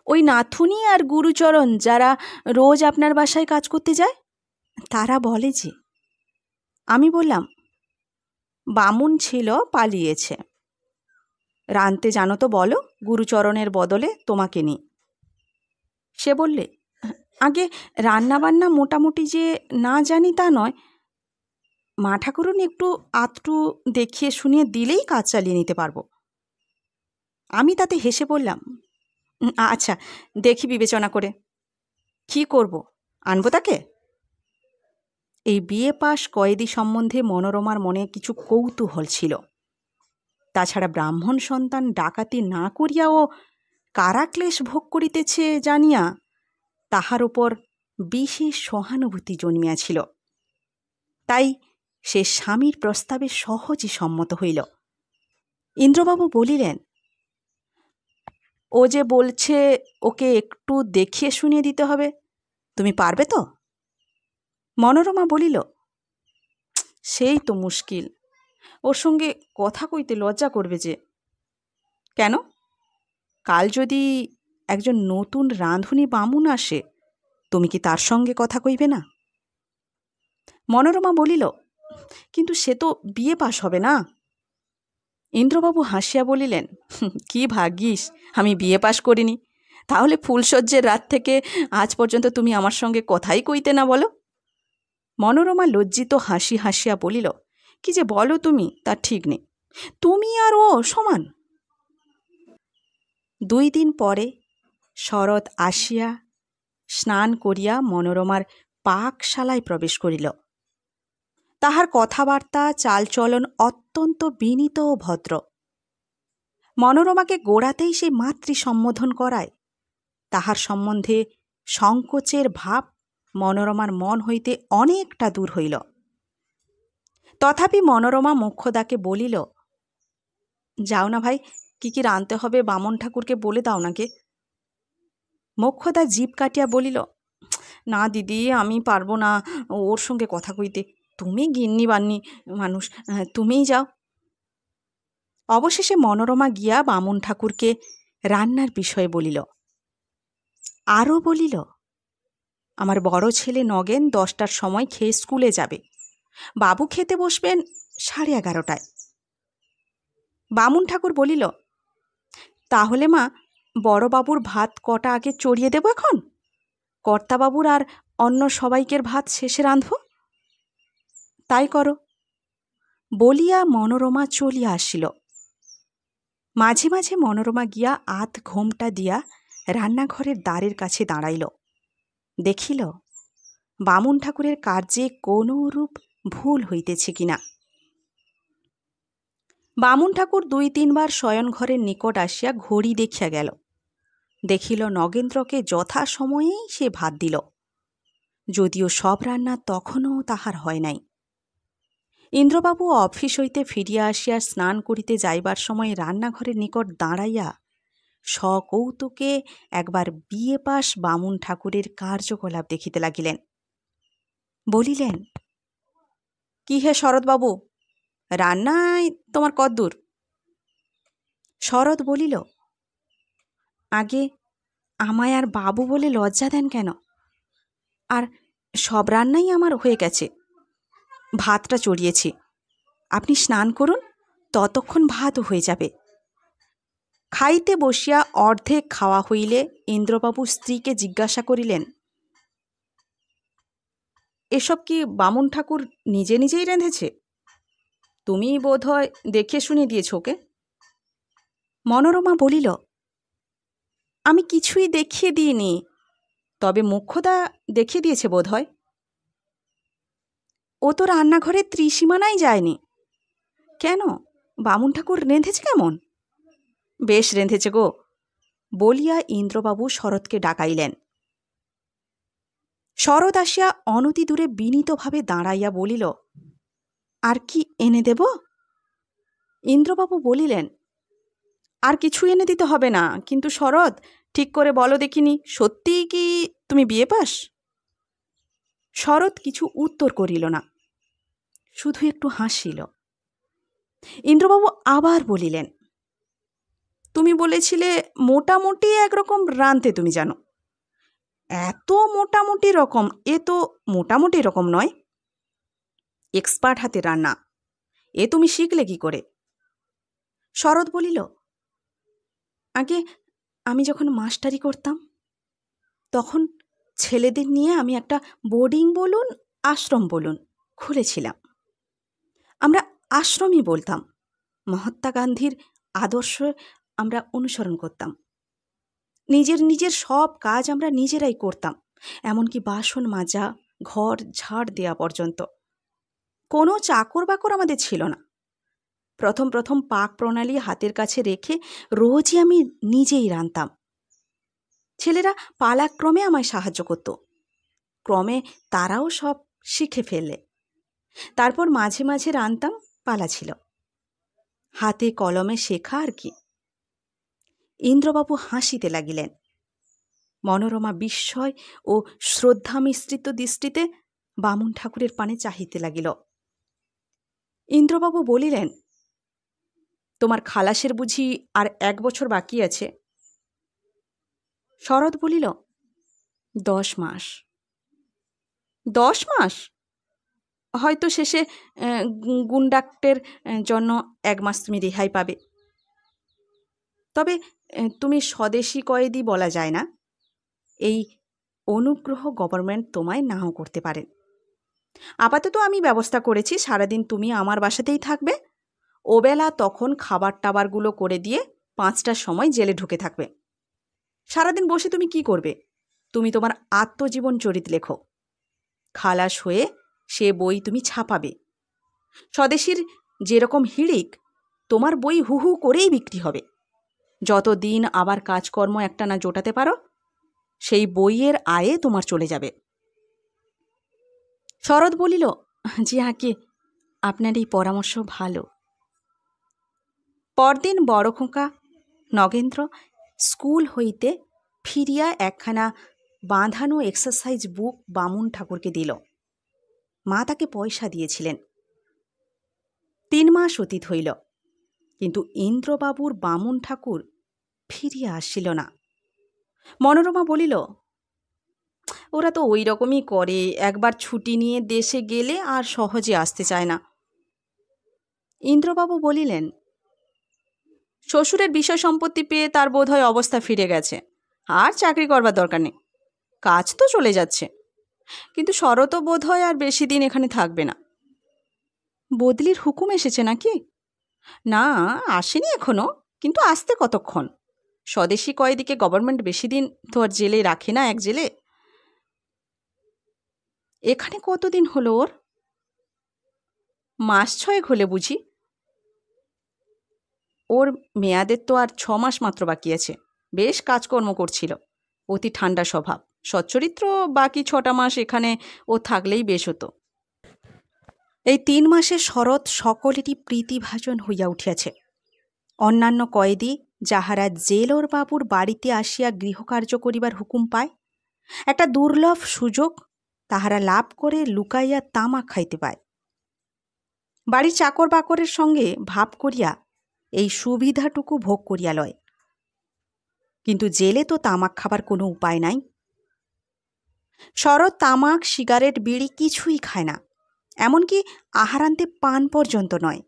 ওই নাথুনি আর গুরুচরণ যারা রোজ আপনার বাসায় কাজ করতে যায় তারা বলে যে। আমি বললাম, বামুন ছিল, পালিয়েছে। রাঁধতে জানো তো বলো, গুরুচরণের বদলে তোমাকে নিই। সে বললে, আগে রান্নাবান্না মোটামুটি যে না জানি তা নয়, মা ঠাকুরুন একটু আধটু দেখিয়ে শুনিয়ে দিলেই কাজ চালিয়ে নিতে পারবো। আমি তাতে হেসে বললাম, আচ্ছা, দেখি বিবেচনা করে। কি করব, আনবো তাকে? এই বিয়ে পাশ কয়েদি সম্বন্ধে মনোরমার মনে কিছু কৌতূহল ছিল। তাছাড়া ব্রাহ্মণ সন্তান ডাকাতি না করিয়াও কারাক্লেশ ভোগ করিতেছে জানিয়া তাহার উপর বিশেষ সহানুভূতি জন্মিয়াছিল। তাই সে স্বামীর প্রস্তাবে সহজে সম্মত হইল। ইন্দ্রবাবু বলিলেন, ও যে বলছে ওকে একটু দেখিয়ে শুনিয়ে দিতে হবে, তুমি পারবে তো? মনোরমা বলিল, সেই তো মুশকিল, ওর সঙ্গে কথা কইতে লজ্জা করবে যে। কেন? কাল যদি একজন নতুন রাঁধুনি বামুন আসে, তুমি কি তার সঙ্গে কথা কইবে না? মনোরমা বলিল, কিন্তু সে তো বিয়ে পাশ হবে না। ইন্দ্রবাবু হাসিয়া বলিলেন, কি ভাগ্যিস আমি বিয়ে পাশ করিনি, তাহলে ফুলসজ্জের রাত থেকে আজ পর্যন্ত তুমি আমার সঙ্গে কথাই কইতে না বলো। মনোরমা লজ্জিত হাসি হাসিয়া বলিল, কি যে বলো তুমি, তার ঠিক নেই। তুমি আর ও সমান। 2 দিন পরে শরৎ আসিয়া স্নান করিয়া মনোরমার পাকশালায় প্রবেশ করিল। তাহার কথাবার্তা চালচলন অত্যন্ত বিনীত ও ভদ্র। মনোরমাকে গোড়াতেই সে মাতৃ সম্বোধন করায়। তাহার সম্বন্ধে সংকোচের ভাব মনোরমার মন হইতে অনেকটা দূর হইল। তথাপি মনোরমা মোক্ষদাকে বলিল, যাও না ভাই, কি কি রাঁধতে হবে বামন ঠাকুরকে বলে দাও নাকে। মোক্ষদা জিভ কাটিয়া বলিল, না দিদি, আমি পারবো না ওর সঙ্গে কথা কইতে। তুমি গিন্নি বান্নি মানুষ, তুমিই যাও। অবশেষে মনোরমা গিয়া বামুন ঠাকুরকে রান্নার বিষয়ে বলিল। আরও বলিল, আমার বড় ছেলে নগেন 10টার সময় খেয়ে স্কুলে যাবে, বাবু খেতে বসবেন 11:30টায়। বামুন ঠাকুর বলিল, তাহলে মা বড়বাবুর ভাত কটা আগে চড়িয়ে দেব এখন? কর্তাবাবুর আর অন্য সবাইকের ভাত শেষে রাঁধব। তাই করো বলিয়া মনোরমা চলিয়া আসিল। মাঝে মাঝে মনোরমা গিয়া আধ ঘোমটা দিয়া রান্নাঘরের দ্বারের কাছে দাঁড়াইল। দেখিল বামুন ঠাকুরের কার্যে কোনরূপ ভুল হইতেছে কিনা। বামুন ঠাকুর 2-3 বার শয়নঘরের নিকট আসিয়া ঘড়ি দেখিয়া গেল। দেখিল নগেন্দ্রকে যথাসময়েই সে ভাত দিল, যদিও সব রান্না তখনও তাহার হয় নাই। ইন্দ্রবাবু অফিস হইতে ফিরিয়া আসিয়া স্নান করিতে যাইবার সময় রান্নাঘরের নিকট দাঁড়াইয়া সকৌতুকে একবার বিয়ে পাশ বামুন ঠাকুরের কার্যকলাপ দেখিতে লাগিলেন। বলিলেন, কি হে শরৎবাবু, রান্নায় তোমার কদ্দূর? শরৎ বলিল, আগে আমায় আর বাবু বলে লজ্জা দেন কেন? আর সব রান্নাই আমার হয়ে গেছে, ভাতটা চড়িয়েছি। আপনি স্নান করুন, ততক্ষণ ভাতও হয়ে যাবে। খাইতে বসিয়া অর্ধেক খাওয়া হইলে ইন্দ্রবাবু স্ত্রীকে জিজ্ঞাসা করিলেন, এসব কি বামুন ঠাকুর নিজে নিজেই রেঁধেছে? তুমি বোধ হয় দেখে শুনে দিয়েছ ওকে। মনোরমা বলিল, আমি কিছুই দেখিয়ে দিইনি, তবে মুখ্যদা দেখিয়ে দিয়েছে বোধ হয়। ও তো রান্নাঘরে ত্রিসীমানাই যায়নি। কেন, বামুন ঠাকুর রেঁধেছে কেমন? বেশ রেঁধেছে গো, বলিয়া ইন্দ্রবাবু শরৎকে ডাকাইলেন। শরৎ আসিয়া অনতি দূরে বিনীতভাবে দাঁড়াইয়া বলিল, আর কি এনে দেব? ইন্দ্রবাবু বলিলেন, আর কিছু এনে দিতে হবে না, কিন্তু শরৎ, ঠিক করে বলো দেখিনি, সত্যিই কি তুমি বিয়ে পাস? শরৎ কিছু উত্তর করিল না, শুধু একটু হাসিল। ইন্দ্রবাবু আবার বলিলেন, তুমি বলেছিলে মোটামুটি একরকম রাঁধতে তুমি জানো। এত মোটামুটি রকম, এ তো মোটামুটি রকম নয়, এক্সপার্ট হাতে রান্না। এ তুমি শিখলে কি করে? শরৎ বলিল, আগে আমি যখন মাস্টারি করতাম, তখন ছেলেদের নিয়ে আমি একটা বোর্ডিং বলুন আশ্রম বলুন খুলেছিলাম। আমরা আশ্রমই বলতাম। মহাত্মা গান্ধীর আদর্শ আমরা অনুসরণ করতাম। নিজের নিজের সব কাজ আমরা নিজেরাই করতাম, এমনকি বাসন মাজা, ঘর ঝাড় দেওয়া পর্যন্ত। কোনো চাকর বাকর আমাদের ছিল না। প্রথম প্রথম পাক প্রণালী হাতের কাছে রেখে রোজই আমি নিজেই রাঁধতাম। ছেলেরা পালাক্রমে আমায় সাহায্য করত। ক্রমে তারাও সব শিখে ফেললে। তারপর মাঝে মাঝে রাঁধতাম, পালা ছিল। হাতে কলমে শেখা আর কি। ইন্দ্রবাবু হাসিতে লাগিলেন। মনোরমা বিস্ময় ও শ্রদ্ধা মিশ্রিত দৃষ্টিতে বামুন ঠাকুরের পানে চাহিতে লাগিল। ইন্দ্রবাবু বলিলেন, তোমার খালাসের বুঝি আর 1 বছর বাকি আছে? শরৎ বলিল, 10 মাস। 10 মাস? হয়তো শেষে গুন্ডাক্টের জন্য 1 মাস তুমি রেহাই পাবে। তবে তুমি স্বদেশী কয়েদি বলা যায় না। এই অনুগ্রহ গভর্নমেন্ট তোমায় নাও করতে পারেন। আপাতত আমি ব্যবস্থা করেছি, সারাদিন তুমি আমার বাসাতেই থাকবে। ওবেলা তখন খাবার টাবারগুলো করে দিয়ে 5টার সময় জেলে ঢুকে থাকবে। সারাদিন বসে তুমি কি করবে? তুমি তোমার আত্মজীবন চরিত লেখো। খালাস হয়ে সে বই তুমি ছাপাবে। স্বদেশীর যেরকম হিড়িক, তোমার বই হু হু করেই বিক্রি হবে। যতদিন আবার কাজকর্ম একটা না জোটাতে পারো, সেই বইয়ের আয়ে তোমার চলে যাবে। শরৎ বলিল, জি আগে, আপনার এই পরামর্শ ভালো। পরদিন বড় খোকা নগেন্দ্র স্কুল হইতে ফিরিয়া একখানা বাঁধানো এক্সারসাইজ বুক বামুন ঠাকুরকে দিল। মা তাকে পয়সা দিয়েছিলেন। 3 মাস অতীত হইল, কিন্তু ইন্দ্রবাবুর বামুন ঠাকুর ফিরিয়া আসিল না। মনোরমা বলিল, ওরা তো ওই রকমই করে, একবার ছুটি নিয়ে দেশে গেলে আর সহজে আসতে চায় না। ইন্দ্রবাবু বলিলেন, শ্বশুরের বিষয় সম্পত্তি পেয়ে তার বোধহয় অবস্থা ফিরে গেছে, আর চাকরি করবার দরকার নেই। কাজ তো চলে যাচ্ছে, কিন্তু শরৎও বোধহয় আর বেশি দিন এখানে থাকবে না। বদলির হুকুম এসেছে নাকি? না, আসেনি এখনো, কিন্তু আসতে কতক্ষণ। স্বদেশি কয়েদিকে গভর্নমেন্ট বেশি দিন তো আর জেলে রাখে না, এক জেলে। এখানে কতদিন হলো ওর? মাস 6 হলে বুঝি। ওর মেয়াদের তো আর 6 মাস মাত্র বাকি আছে। বেশ কাজকর্ম করছিল, অতি ঠান্ডা স্বভাব, সচ্চরিত্র। বাকি 6টা মাস এখানে ও থাকলেই বেশ হতো। এই 3 মাসে শরৎ সকলেরই প্রীতিভাজন হইয়া উঠিয়াছে। অন্যান্য কয়েদি যাহারা জেলর বাবুর বাড়িতে আসিয়া গৃহকার্য করিবার হুকুম পায়, একটা দুর্লভ সুযোগ তাহারা লাভ করে লুকাইয়া তামাক খাইতে পায়। বাড়ির চাকর বাকরের সঙ্গে ভাব করিয়া এই সুবিধাটুকু ভোগ করিয়া লয়। কিন্তু জেলে তো তামাক খাবার কোনো উপায় নাই। শরৎ তামাক, সিগারেট, বিড়ি কিছুই খায় না, এমনকি আহারান্তে পান পর্যন্ত নয়।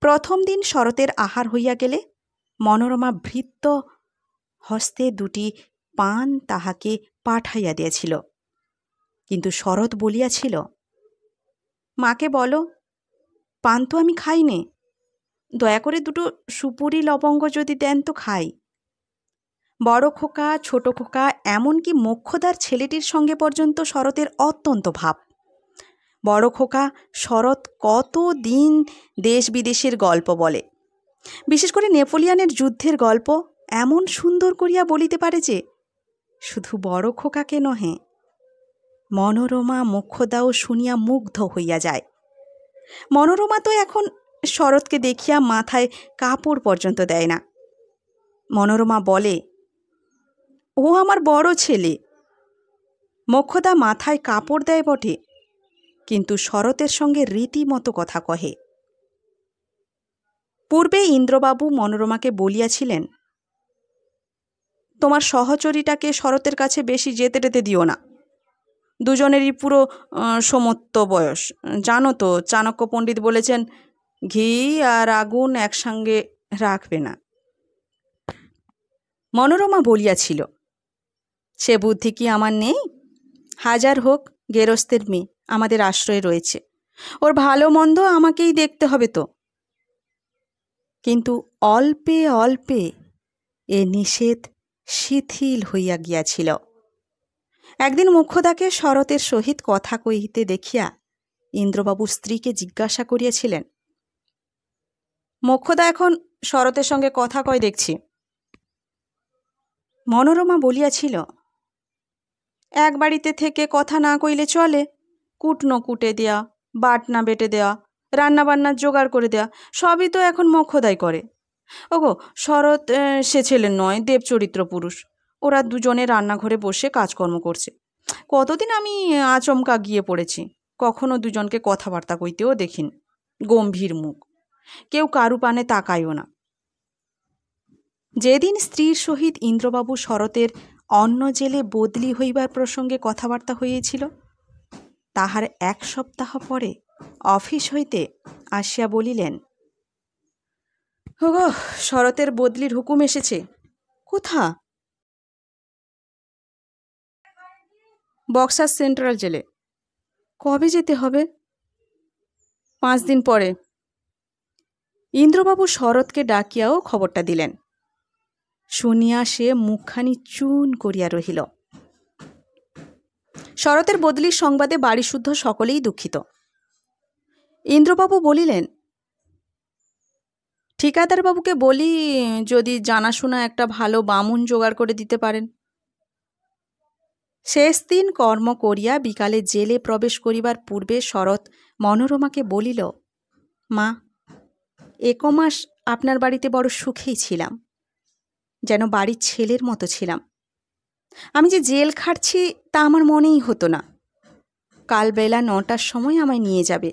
প্রথম দিন শরতের আহার হইয়া গেলে মনোরমা ভৃত্য হস্তে 2টি পান তাহাকে পাঠাইয়া দিয়েছিল। কিন্তু শরৎ বলিয়াছিল, মাকে বলো, পান তো আমি খাইনে, দয়া করে 2টো সুপুরি লবঙ্গ যদি দেন তো খাই। বড় খোকা, ছোট খোকা, এমনকি মোক্ষদার ছেলেটির সঙ্গে পর্যন্ত শরতের অত্যন্ত ভাব। বড় খোকা শরৎ কত দিন দেশ বিদেশের গল্প বলে, বিশেষ করে নেপোলিয়নের যুদ্ধের গল্প এমন সুন্দর করিয়া বলিতে পারে যে শুধু বড় খোকাকে নহে, মনোরমা মোক্ষদাও শুনিয়া মুগ্ধ হইয়া যায়। মনোরমা তো এখন শরৎকে দেখিয়া মাথায় কাপড় পর্যন্ত দেয় না। মনোরমা বলে, ও আমার বড় ছেলে। মোক্ষদা মাথায় কাপড় দেয় বটে, কিন্তু শরতের সঙ্গে রীতিমতো কথা কহে। পূর্বে ইন্দ্রবাবু মনোরমাকে বলিয়াছিলেন, তোমার সহচরীটাকে শরতের কাছে বেশি যেতে টেতে দিও না, দুজনেরই পুরো সমত্ব বয়স। জানো তো, চাণক্য পণ্ডিত বলেছেন, ঘি আর আগুন একসঙ্গে রাখবে না। মনোরমা বলিয়াছিল, সে বুদ্ধি কি আমার নেই? হাজার হোক গেরস্তের মেয়ে, আমাদের আশ্রয়ে রয়েছে, ওর ভালো মন্দ আমাকেই দেখতে হবে তো। কিন্তু অল্পে অল্পে এ নিষেধ শিথিল হইয়া গিয়াছিল। একদিন মোক্ষদাকে শরতের সহিত কথা কহিতে দেখিয়া ইন্দ্রবাবু স্ত্রীকে জিজ্ঞাসা করিয়াছিলেন, মোক্ষদা এখন শরতের সঙ্গে কথা কয় দেখছি। মনোরমা বলিয়াছিল, এক বাড়িতে থেকে কথা না কইলে চলে? কুটনো কুটে দেয়া, বাটনা বেটে দেওয়া, রান্নাবান্নার জোগাড় করে দেয়া, সবই তো এখন মোক্ষদাই করে। ওগো, শরৎ সে ছেলে নয়, দেবচরিত্র পুরুষ। ওরা দুজনে রান্নাঘরে বসে কাজকর্ম করছে। কতদিন আমি আচমকা গিয়ে পড়েছি, কখনো দুজনকে কথাবার্তা কইতেও দেখিন। গম্ভীর মুখ, কেউ কারু পানে তাকায়ও না। যেদিন স্ত্রীর সহিত ইন্দ্রবাবু শরতের অন্য জেলে বদলি হইবার প্রসঙ্গে কথাবার্তা হইয়াছিল, তাহার 1 সপ্তাহ পরে অফিস হইতে আসিয়া বলিলেন, ওগো, শরতের বদলির হুকুম এসেছে। কোথা? বক্সার সেন্ট্রাল জেলে। কবে যেতে হবে? 5 দিন পরে। ইন্দ্রবাবু শরৎকে ডাকিয়াও খবরটা দিলেন। শুনিয়া সে মুখখানি চুন করিয়া রহিল। শরতের বদলির সংবাদে বাড়িশুদ্ধ সকলেই দুঃখিত। ইন্দ্রবাবু বলিলেন, ঠিকাদারবাবুকে বলি যদি জানাশোনা একটা ভালো বামুন জোগাড় করে দিতে পারেন। শেষ দিন কর্ম করিয়া বিকালে জেলে প্রবেশ করিবার পূর্বে শরৎ মনোরমাকে বলিল, মা, 1 মাস আপনার বাড়িতে বড় সুখেই ছিলাম, যেন বাড়ির ছেলের মতো ছিলাম। আমি যে জেল খাটছি তা আমার মনেই হতো না। কাল বেলা 9টার সময় আমায় নিয়ে যাবে।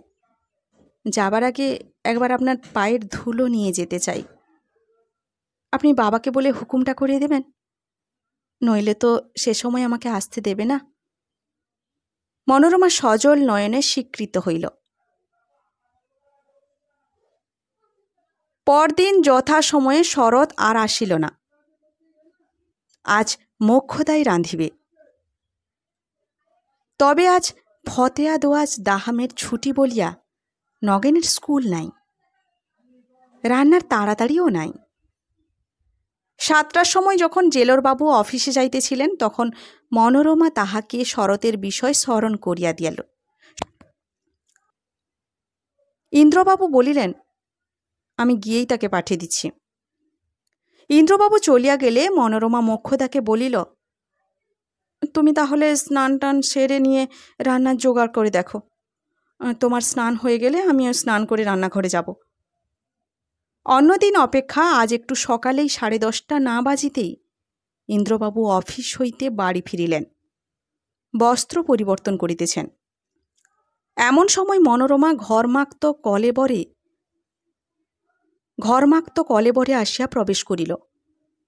যাবার আগে একবার আপনার পায়ের ধুলো নিয়ে যেতে চাই। আপনি বাবাকে বলে হুকুমটা করিয়ে দেবেন, নইলে তো সে সময় আমাকে আসতে দেবে না। মনোরমা সজল নয়নে স্বীকৃত হইল। পরদিন যথাসময়ে শরৎ আর আসিল না। আজ মোক্ষদাই রাঁধিবে। তবে আজ ফতেয়া দোয়াজ দাহামের ছুটি বলিয়া নগেনের স্কুল নাই, রান্নার তাড়াতাড়িও নাই। 7টার সময় যখন জেলরবাবু অফিসে যাইতেছিলেন তখন মনোরমা তাহাকে শরতের বিষয় স্মরণ করিয়া দিয়াল। ইন্দ্রবাবু বলিলেন, আমি গিয়েই তাকে পাঠিয়ে দিচ্ছি। ইন্দ্রবাবু চলিয়া গেলে মনোরমা মোক্ষদাকে বলিল, তুমি তাহলে স্নান টান সেরে নিয়ে রান্নার জোগাড় করে দেখো। তোমার স্নান হয়ে গেলে আমিও স্নান করে রান্নাঘরে যাব। অন্যদিন অপেক্ষা আজ একটু সকালেই 10:30 না বাজিতেই ইন্দ্রবাবু অফিস হইতে বাড়ি ফিরিলেন। বস্ত্র পরিবর্তন করিতেছেন। এমন সময় মনোরমা ঘরমাক্ত কলেবরে আসিয়া প্রবেশ করিল।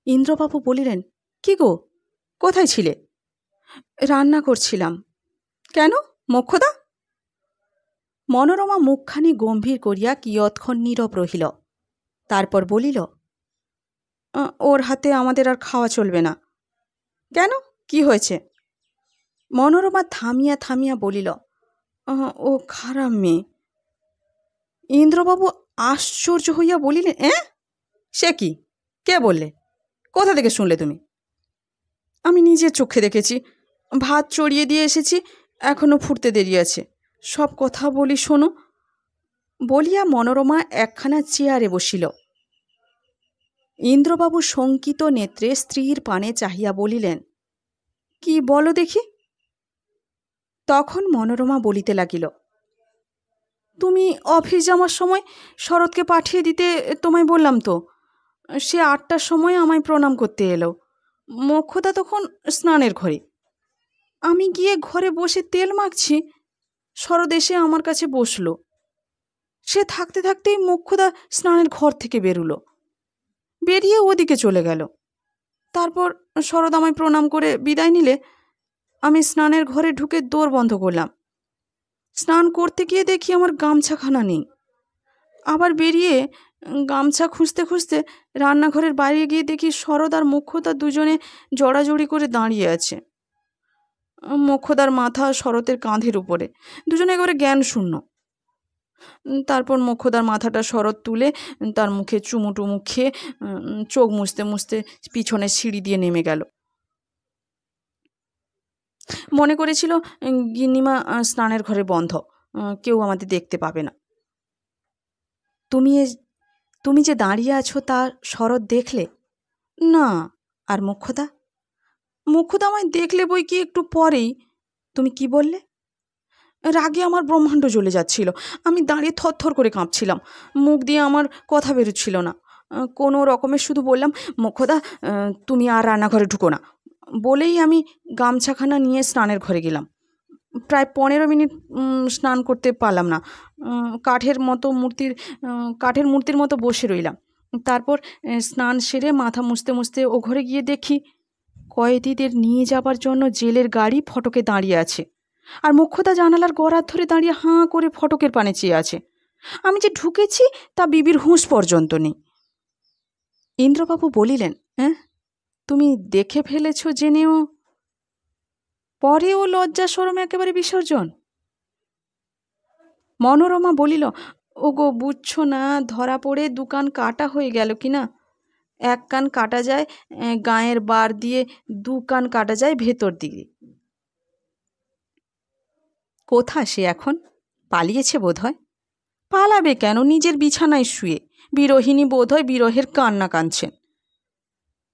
ইন্দ্রবাবু বলিলেন, কি গো, কোথায় ছিলে? রান্না করছিলাম। কেন, মোক্ষদা? মনোরমা মুখখানি গম্ভীর করিয়া কিয়ৎক্ষণ নীরব রহিল। তারপর বলিল, ওর হাতে আমাদের আর খাওয়া চলবে না। কেন, কি হয়েছে? মনোরমা থামিয়া থামিয়া বলিল, ও খারাপ মেয়ে। ইন্দ্রবাবু আশ্চর্য হইয়া বলিলেন, সে কি, কে বললে, কোথা থেকে শুনলে তুমি? আমি নিজের চোখে দেখেছি, ভাত চড়িয়ে দিয়ে এসেছি, এখনো ফুটতে দেরি আছে। সব কথা বলি শোনো। বলিয়া মনোরমা একখানা চেয়ারে বসিল। ইন্দ্রবাবু শঙ্কিত নেত্রে স্ত্রীর পানে চাহিয়া বলিলেন, কি বলো দেখি। তখন মনোরমা বলিতে লাগিল, তুমি অফিস যাওয়ার সময় শরৎকে পাঠিয়ে দিতে তোমায় বললাম তো। সে 8টার সময় আমায় প্রণাম করতে এলো। মোক্ষদা তখন স্নানের ঘরে। আমি গিয়ে ঘরে বসে তেল মাখছি, শরৎ এসে আমার কাছে বসল। সে থাকতে থাকতেই মোক্ষদা স্নানের ঘর থেকে বেরুলো, বেরিয়ে ওদিকে চলে গেল। তারপর শরৎ আমায় প্রণাম করে বিদায় নিলে আমি স্নানের ঘরে ঢুকে দোর বন্ধ করলাম। স্নান করতে গিয়ে দেখি আমার গামছাখানা নেই। আবার বেরিয়ে গামছা খুঁজতে খুঁজতে রান্নাঘরের বাইরে গিয়ে দেখি শরৎ আর মোক্ষদা দুজনে জড়াজড়ি করে দাঁড়িয়ে আছে। মোক্ষদার মাথা শরতের কাঁধের উপরে, দুজনে একেবারে জ্ঞান শূন্য। তারপর মোক্ষদার মাথাটা শরৎ তুলে তার মুখে চুমুটুমু খেয়ে চোখ মুছতে মুছতে পিছনে সিঁড়ি দিয়ে নেমে গেল। মনে করেছিল গিন্নিমা স্নানের ঘরে বন্ধ, কেউ আমাদের দেখতে পাবে না। তুমি যে দাঁড়িয়ে আছো তা শরৎ দেখলে না? আর মোক্ষদা? মোক্ষদা আমায় দেখলে বই কি একটু পরেই। তুমি কি বললে? রাগে আমার ব্রহ্মাণ্ড জ্বলে যাচ্ছিল। আমি দাঁড়িয়ে থরথর করে কাঁপছিলাম, মুখ দিয়ে আমার কথা বেরোচ্ছিল না। কোনো রকমের শুধু বললাম, মোক্ষদা তুমি আর রান্নাঘরে ঢুকো না। বলেই আমি গামছাখানা নিয়ে স্নানের ঘরে গেলাম। প্রায় 15 মিনিট স্নান করতে পারলাম না। কাঠের মূর্তির মতো বসে রইলাম। তারপর স্নান সেরে মাথা মুছতে মুছতে ও ঘরে গিয়ে দেখি কয়েদিদের নিয়ে যাবার জন্য জেলের গাড়ি ফটকে দাঁড়িয়ে আছে, আর মোক্ষদা জানালার গড়ার ধরে দাঁড়িয়ে হাঁ করে ফটকের পানে চেয়ে আছে। আমি যে ঢুকেছি তা বিবির হুঁশ পর্যন্ত নেই। ইন্দ্রবাবু বলিলেন, তুমি দেখে ফেলেছ জেনেও পরেও লজ্জা শরম একেবারে বিসর্জন। মনোরমা বলিল, ওগো বুঝছো না, ধরা পড়ে 2 কান কাটা হয়ে গেল কিনা। 1 কান কাটা যায় গায়ের বার দিয়ে, 2 কান কাটা যায় ভেতর দিকে। কোথা সে এখন? পালিয়েছে বোধহয়। পালাবে কেন, নিজের বিছানায় শুয়ে বিরহিণী বোধহয় বিরহের কান্না কাঁদছেন।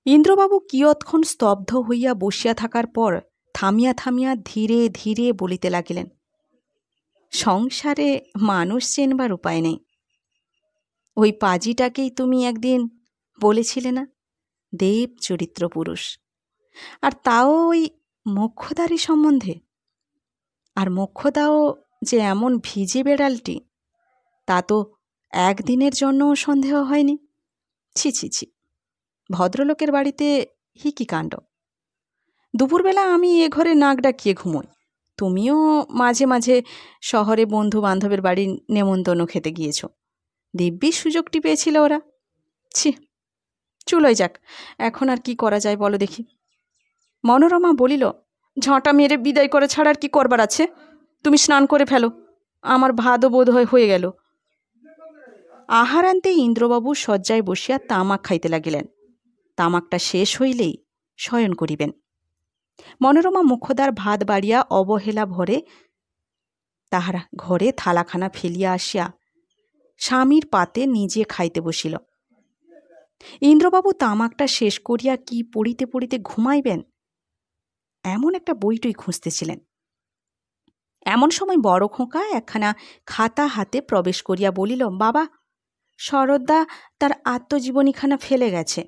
ইন্দ্রবাবু কিয়ৎক্ষণ স্তব্ধ হইয়া বসিয়া থাকার পর থামিয়া থামিয়া ধীরে ধীরে বলিতে লাগিলেন, সংসারে মানুষ চেনবার উপায় নেই। ওই পাজিটাকেই তুমি একদিন বলেছিলে না দেব চরিত্র পুরুষ, আর তাও ওই মোক্ষদারই সম্বন্ধে। আর মোক্ষদাও যে এমন ভিজে বেড়ালটি তা তো একদিনের জন্যও সন্দেহ হয়নি। ছি ছি ছি, ভদ্রলোকের বাড়িতে কি কাণ্ড। দুপুরবেলা আমি এ ঘরে নাক ডাকিয়ে ঘুমোই। তুমিও মাঝে মাঝে শহরে বন্ধু বান্ধবের বাড়ি নেমন্তন্ন খেতে গিয়েছ। দিব্যি সুযোগটি পেয়েছিল ওরা। ছি, চুলোয় যাক, এখন আর কি করা যায় বলো দেখি। মনোরমা বলিল, ঝাঁটা মেরে বিদায় করে ছাড়া আর কি করবার আছে? তুমি স্নান করে ফেলো, আমার ভাতও বোধ হয়ে গেল। আহারান্তে ইন্দ্রবাবু শয্যায় বসিয়া তামাক খাইতে লাগিলেন। তামাকটা শেষ হইলেই শয়ন করিবেন। মনোরমা মুখদার ভাত বাড়িয়া অবহেলা ভরে তাহারা ঘরে থালাখানা ফেলিয়া আসিয়া স্বামীর পাতে নিজে খাইতে বসিল। ইন্দ্রবাবু তামাকটা শেষ করিয়া কি পড়িতে পড়িতে ঘুমাইবেন এমন একটা বইটই খুঁজতেছিলেন। এমন সময় বড় খোকা একখানা খাতা হাতে প্রবেশ করিয়া বলিল, বাবা, শরৎদা তার আত্মজীবনীখানা ফেলে গেছে।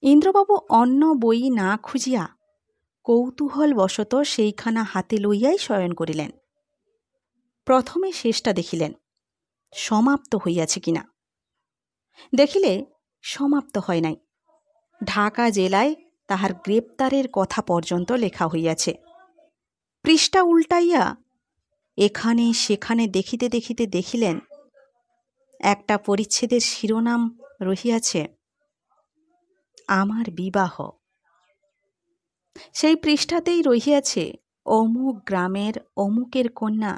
ইন্দ্রবাবু অন্য বই না খুঁজিয়া কৌতূহলবশত সেইখানা হাতে লইয়াই শয়ন করিলেন। প্রথমে শেষটা দেখিলেন সমাপ্ত হইয়াছে কিনা। দেখিলে সমাপ্ত হয় নাই। ঢাকা জেলায় তাহার গ্রেপ্তারের কথা পর্যন্ত লেখা হইয়াছে। পৃষ্ঠা উল্টাইয়া এখানে সেখানে দেখিতে দেখিতে দেখিলেন একটা পরিচ্ছেদের শিরোনাম রহিয়াছে, আমার বিবাহ। সেই পৃষ্ঠাতেই রহিয়াছে, অমুক গ্রামের অমুকের কন্যা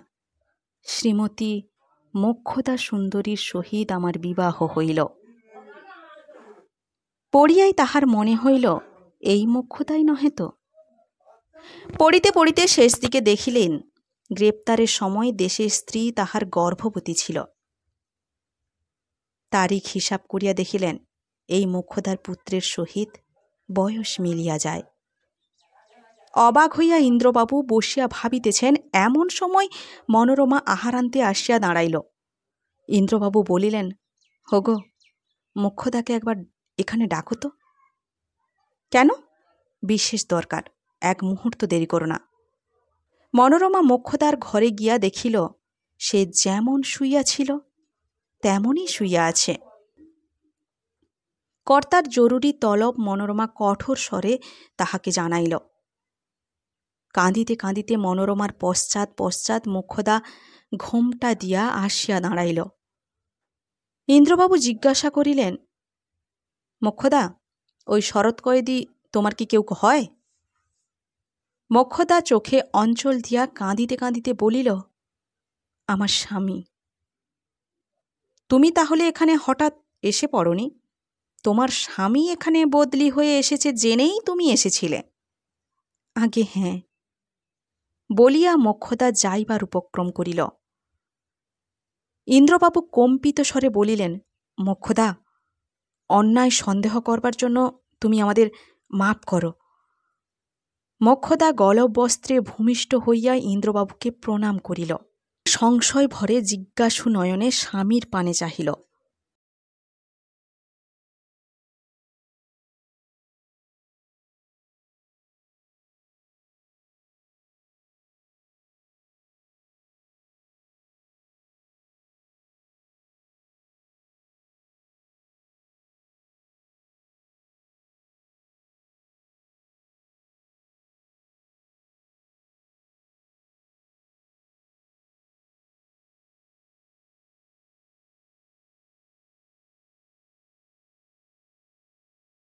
শ্রীমতী মোক্ষদা সুন্দরীর সহিত আমার বিবাহ হইল। পড়িয়াই তাহার মনে হইল, এই মোক্ষদাই নহে তো। পড়িতে পড়িতে শেষ দিকে দেখিলেন গ্রেপ্তারের সময় দেশের স্ত্রী তাহার গর্ভবতী ছিল। তারিখ হিসাব করিয়া দেখিলেন এই মোক্ষদার পুত্রের সহিত বয়স মিলিয়া যায়। অবাক হইয়া ইন্দ্রবাবু বসিয়া ভাবিতেছেন, এমন সময় মনোরমা আহারান্তে আসিয়া দাঁড়াইল। ইন্দ্রবাবু বলিলেন, হোগো, মোক্ষদাকে একবার এখানে ডাকো তো। কেন? বিশেষ দরকার, এক মুহূর্ত দেরি করো না। মনোরমা মোক্ষদার ঘরে গিয়া দেখিল সে যেমন শুইয়া ছিল তেমনই শুইয়া আছে। কর্তার জরুরি তলব মনোরমা কঠোর স্বরে তাহাকে জানাইল। কাঁদিতে কাঁদিতে মনোরমার পশ্চাৎ পশ্চাৎ মোক্ষদা ঘোমটা দিয়া আসিয়া দাঁড়াইল। ইন্দ্রবাবু জিজ্ঞাসা করিলেন, মোক্ষদা, ওই শরৎ কয়েদি তোমার কি কেউ হয়? মোক্ষদা চোখে অঞ্চল দিয়া কাঁদিতে কাঁদিতে বলিল, আমার স্বামী। তুমি তাহলে এখানে হঠাৎ এসে পড়নি? তোমার স্বামী এখানে বদলি হয়ে এসেছে জেনেই তুমি এসেছিলে? আগে হ্যাঁ, বলিয়া মোক্ষদা যাইবার উপক্রম করিল। ইন্দ্রবাবু কম্পিত স্বরে বলিলেন, মোক্ষদা, অন্যায় সন্দেহ করবার জন্য তুমি আমাদের মাপ করো। মোক্ষদা গলবস্ত্রে ভূমিষ্ঠ হইয়া ইন্দ্রবাবুকে প্রণাম করিল। সংশয় ভরে জিজ্ঞাসু নয়নে স্বামীর পানে চাহিল।